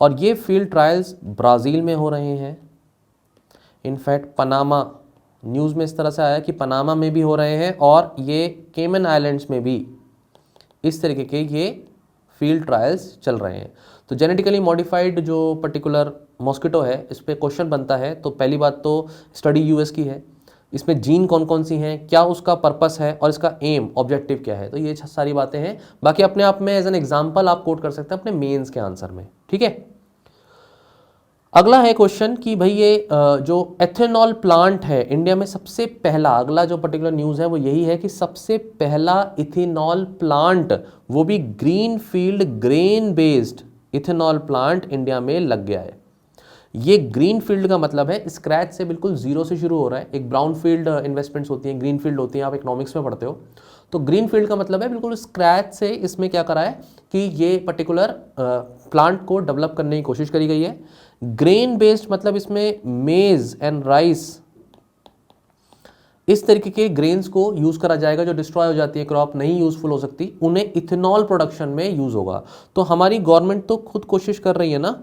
और ये फील्ड ट्रायल्स ब्राज़ील में हो रहे हैं। इनफैक्ट पनामा, न्यूज़ में इस तरह से आया कि पनामा में भी हो रहे हैं, और ये केमन आइलैंड्स में भी इस तरीके के ये फील्ड ट्रायल्स चल रहे हैं। तो जेनेटिकली मॉडिफाइड जो पर्टिकुलर मॉस्किटो है इस पर क्वेश्चन बनता है, तो पहली बात तो स्टडी यूएस की है, इसमें जीन कौन कौन सी हैं, क्या उसका पर्पस है और इसका एम ऑब्जेक्टिव क्या है। तो ये सारी बातें हैं, बाकी अपने आप में एज एन एग्जाम्पल आप कोट कर सकते हैं अपने मेंस के आंसर में, ठीक है। अगला है क्वेश्चन कि भाई ये जो एथेनॉल प्लांट है इंडिया में सबसे पहला, अगला जो पर्टिकुलर न्यूज़ है वो यही है कि सबसे पहला इथेनॉल प्लांट, वो भी green field grain based ethanol plant India में लग गया है। ये ग्रीन फील्ड का मतलब है स्क्रैच से, बिल्कुल जीरो से शुरू हो रहा है। एक ब्राउन फील्ड इन्वेस्टमेंट्स होती हैं, ग्रीन फील्ड होती हैं, आप इकोनॉमिक्स में पढ़ते हो। तो ग्रीन फील्ड का मतलब है बिल्कुल स्क्रैच से इसमें क्या करा है कि ये पर्टिकुलर प्लांट को डेवलप करने की कोशिश करी गई है। ग्रेन बेस्ड मतलब इसमें मेज एंड राइस, इस तरीके के ग्रेन्स को यूज करा जाएगा जो डिस्ट्रॉय हो जाती है, क्रॉप नहीं यूजफुल हो सकती, उन्हें इथेनॉल प्रोडक्शन में यूज होगा। तो हमारी गवर्नमेंट तो खुद कोशिश कर रही है ना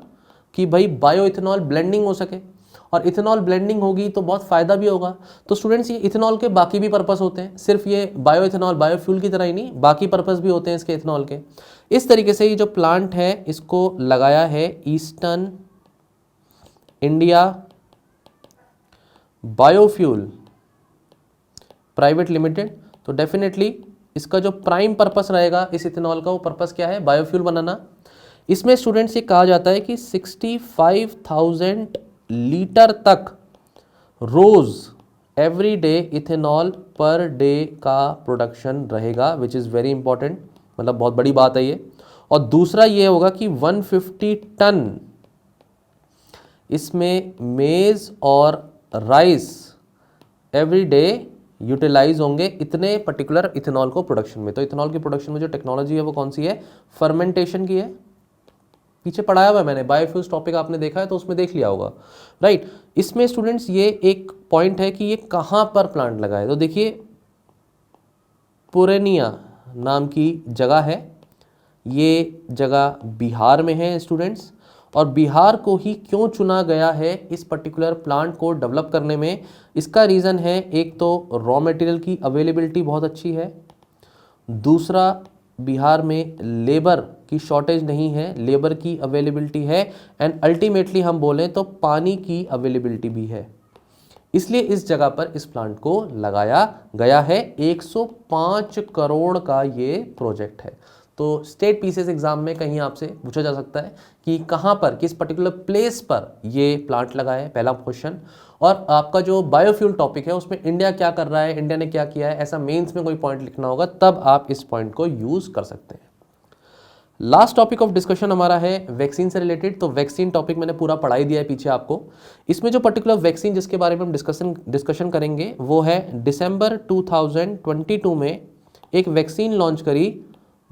कि भाई बायो इथेनॉल ब्लेंडिंग हो सके, और इथेनॉल ब्लेंडिंग होगी तो बहुत फायदा भी होगा। तो स्टूडेंट्स ये इथेनॉल के बाकी भी पर्पस होते हैं, सिर्फ ये बायो इथेनॉल बायोफ्यूल की तरह ही नहीं, बाकी पर्पस भी होते हैं इसके इथेनॉल के। इस तरीके से ये जो प्लांट है इसको लगाया है eastern India biofuel private limited. तो डेफिनेटली इसका जो प्राइम पर्पस रहेगा इस इथेनॉल का, वो पर्पस क्या है, बायोफ्यूल बनाना। इसमें स्टूडेंट्स ये कहा जाता है कि 65,000 लीटर तक रोज every day ethanol per day का प्रोडक्शन रहेगा, विच इज़ वेरी इंपॉर्टेंट, मतलब बहुत बड़ी बात है ये। और दूसरा ये होगा कि 150 टन इसमें मेज और राइस एवरी डे यूटिलाइज होंगे इतने पर्टिकुलर इथेनॉल को प्रोडक्शन में। तो इथेनॉल की प्रोडक्शन में जो टेक्नोलॉजी है वो कौन सी है, फर्मेंटेशन की है। पीछे पढ़ाया हुआ है मैंने, बायोफ्यूल्स टॉपिक आपने देखा है तो उसमें देख लिया होगा, राइट। इसमें स्टूडेंट्स ये एक पॉइंट है कि ये कहाँ पर प्लांट लगा है। तो देखिए पुरेनिया नाम की जगह है, ये जगह बिहार में है स्टूडेंट्स। और बिहार को ही क्यों चुना गया है इस पर्टिकुलर प्लांट को डेवलप करने में, इसका रीज़न है एक तो रॉ मटेरियल की अवेलेबिलिटी बहुत अच्छी है, दूसरा बिहार में लेबर की शॉर्टेज नहीं है, लेबर की अवेलेबिलिटी है, एंड अल्टीमेटली हम बोलें तो पानी की अवेलेबिलिटी भी है। इसलिए इस जगह पर इस प्लांट को लगाया गया है। 105 करोड़ का ये प्रोजेक्ट है। तो स्टेट पीसीएस एग्जाम में कहीं आपसे पूछा जा सकता है कि कहाँ पर, किस पर्टिकुलर प्लेस पर ये प्लांट लगा है, पहला क्वेश्चन। और आपका जो बायोफ्यूल टॉपिक है उसमें इंडिया क्या कर रहा है, इंडिया ने क्या किया है, ऐसा मेंस में कोई पॉइंट लिखना होगा, तब आप इस पॉइंट को यूज कर सकते हैं। लास्ट टॉपिक ऑफ डिस्कशन हमारा है वैक्सीन से रिलेटेड। तो वैक्सीन टॉपिक मैंने पूरा पढ़ाई दिया है पीछे आपको। इसमें जो पर्टिकुलर वैक्सीन जिसके बारे में हम डिस्कशन करेंगे वो है दिसंबर 2022 में एक वैक्सीन लॉन्च करी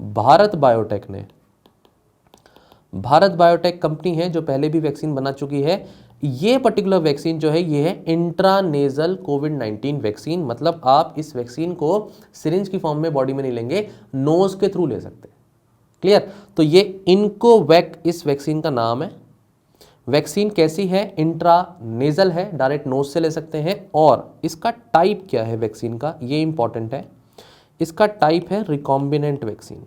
भारत बायोटेक ने। भारत बायोटेक कंपनी है जो पहले भी वैक्सीन बना चुकी है। ये पर्टिकुलर वैक्सीन जो है ये है इंट्रानेजल कोविड-19 वैक्सीन, मतलब आप इस वैक्सीन को सिरिंज की फॉर्म में बॉडी में नहीं लेंगे, नोज के थ्रू ले सकते हैं। क्लियर? तो ये इनकोवैक इस वैक्सीन का नाम है। वैक्सीन कैसी है? इंट्रानेजल है, डायरेक्ट नोज से ले सकते हैं। और इसका टाइप क्या है वैक्सीन का, ये इंपॉर्टेंट है। इसका टाइप है recombinant vaccine.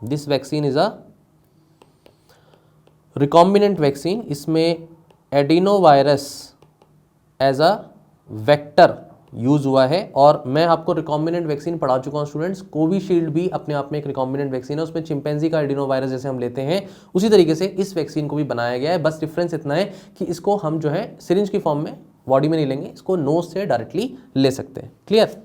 This vaccine is a recombinant vaccine. इसमें adenovirus as a vector use हुआ है। और मैं आपको रिकॉम्बिनेंट वैक्सीन पढ़ा चुका हूं स्टूडेंट्स। कोविशील्ड भी अपने आप में एक रिकॉम्बिनेंट वैक्सीन है, उसमें चिंपैंजी का एडिनोवायरस जैसे हम लेते हैं उसी तरीके से इस वैक्सीन को भी बनाया गया है। बस डिफरेंस इतना है कि इसको हम जो है सिरिंज की फॉर्म में बॉडी में नहीं लेंगे, इसको नोज से डायरेक्टली ले सकते हैं। Clear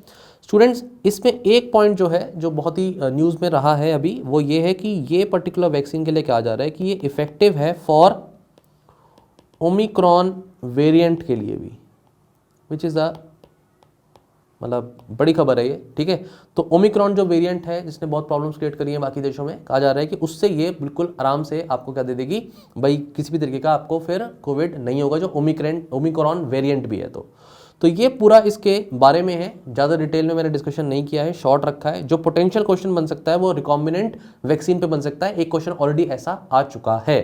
students? इसमें एक पॉइंट जो है जो बहुत ही न्यूज़ में रहा है अभी, वो ये है कि ये पर्टिकुलर वैक्सीन के लिए कहा जा रहा है कि ये इफेक्टिव है फॉर ओमिक्रॉन वेरिएंट के लिए भी, विच इज़ अ मतलब बड़ी खबर है ये। ठीक है, तो ओमिक्रॉन जो वेरिएंट है जिसने बहुत प्रॉब्लम्स क्रिएट करी हैं बाकी देशों में, कहा जा रहा है कि उससे ये बिल्कुल आराम से आपको क्या दे देगी भाई, किसी भी तरीके का आपको फिर कोविड नहीं होगा, जो ओमिक्रॉन वेरिएंट भी है। तो ये पूरा इसके बारे में है। ज़्यादा डिटेल में मैंने डिस्कशन नहीं किया है, शॉर्ट रखा है। जो पोटेंशियल क्वेश्चन बन सकता है वो रिकॉम्बिनेंट वैक्सीन पे बन सकता है। एक क्वेश्चन ऑलरेडी ऐसा आ चुका है।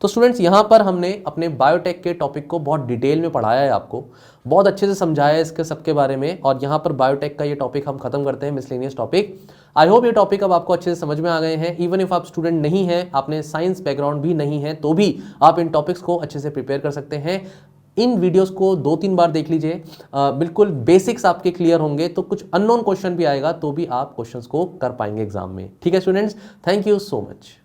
तो स्टूडेंट्स यहाँ पर हमने अपने बायोटेक के टॉपिक को बहुत डिटेल में पढ़ाया है, आपको बहुत अच्छे से समझाया है इसके सबके बारे में। और यहाँ पर बायोटेक का ये टॉपिक हम खत्म करते हैं, मिसलेनियस टॉपिक। आई होप ये टॉपिक अब आपको अच्छे से समझ में आ गए हैं। इवन इफ आप स्टूडेंट नहीं हैं, आपने साइंस बैकग्राउंड भी नहीं है, तो भी आप इन टॉपिक्स को अच्छे से प्रिपेयर कर सकते हैं। इन वीडियोस को 2-3 बार देख लीजिए, बिल्कुल बेसिक्स आपके क्लियर होंगे। तो कुछ अननोन क्वेश्चन भी आएगा तो भी आप क्वेश्चंस को कर पाएंगे एग्जाम में। ठीक है students, thank you so much.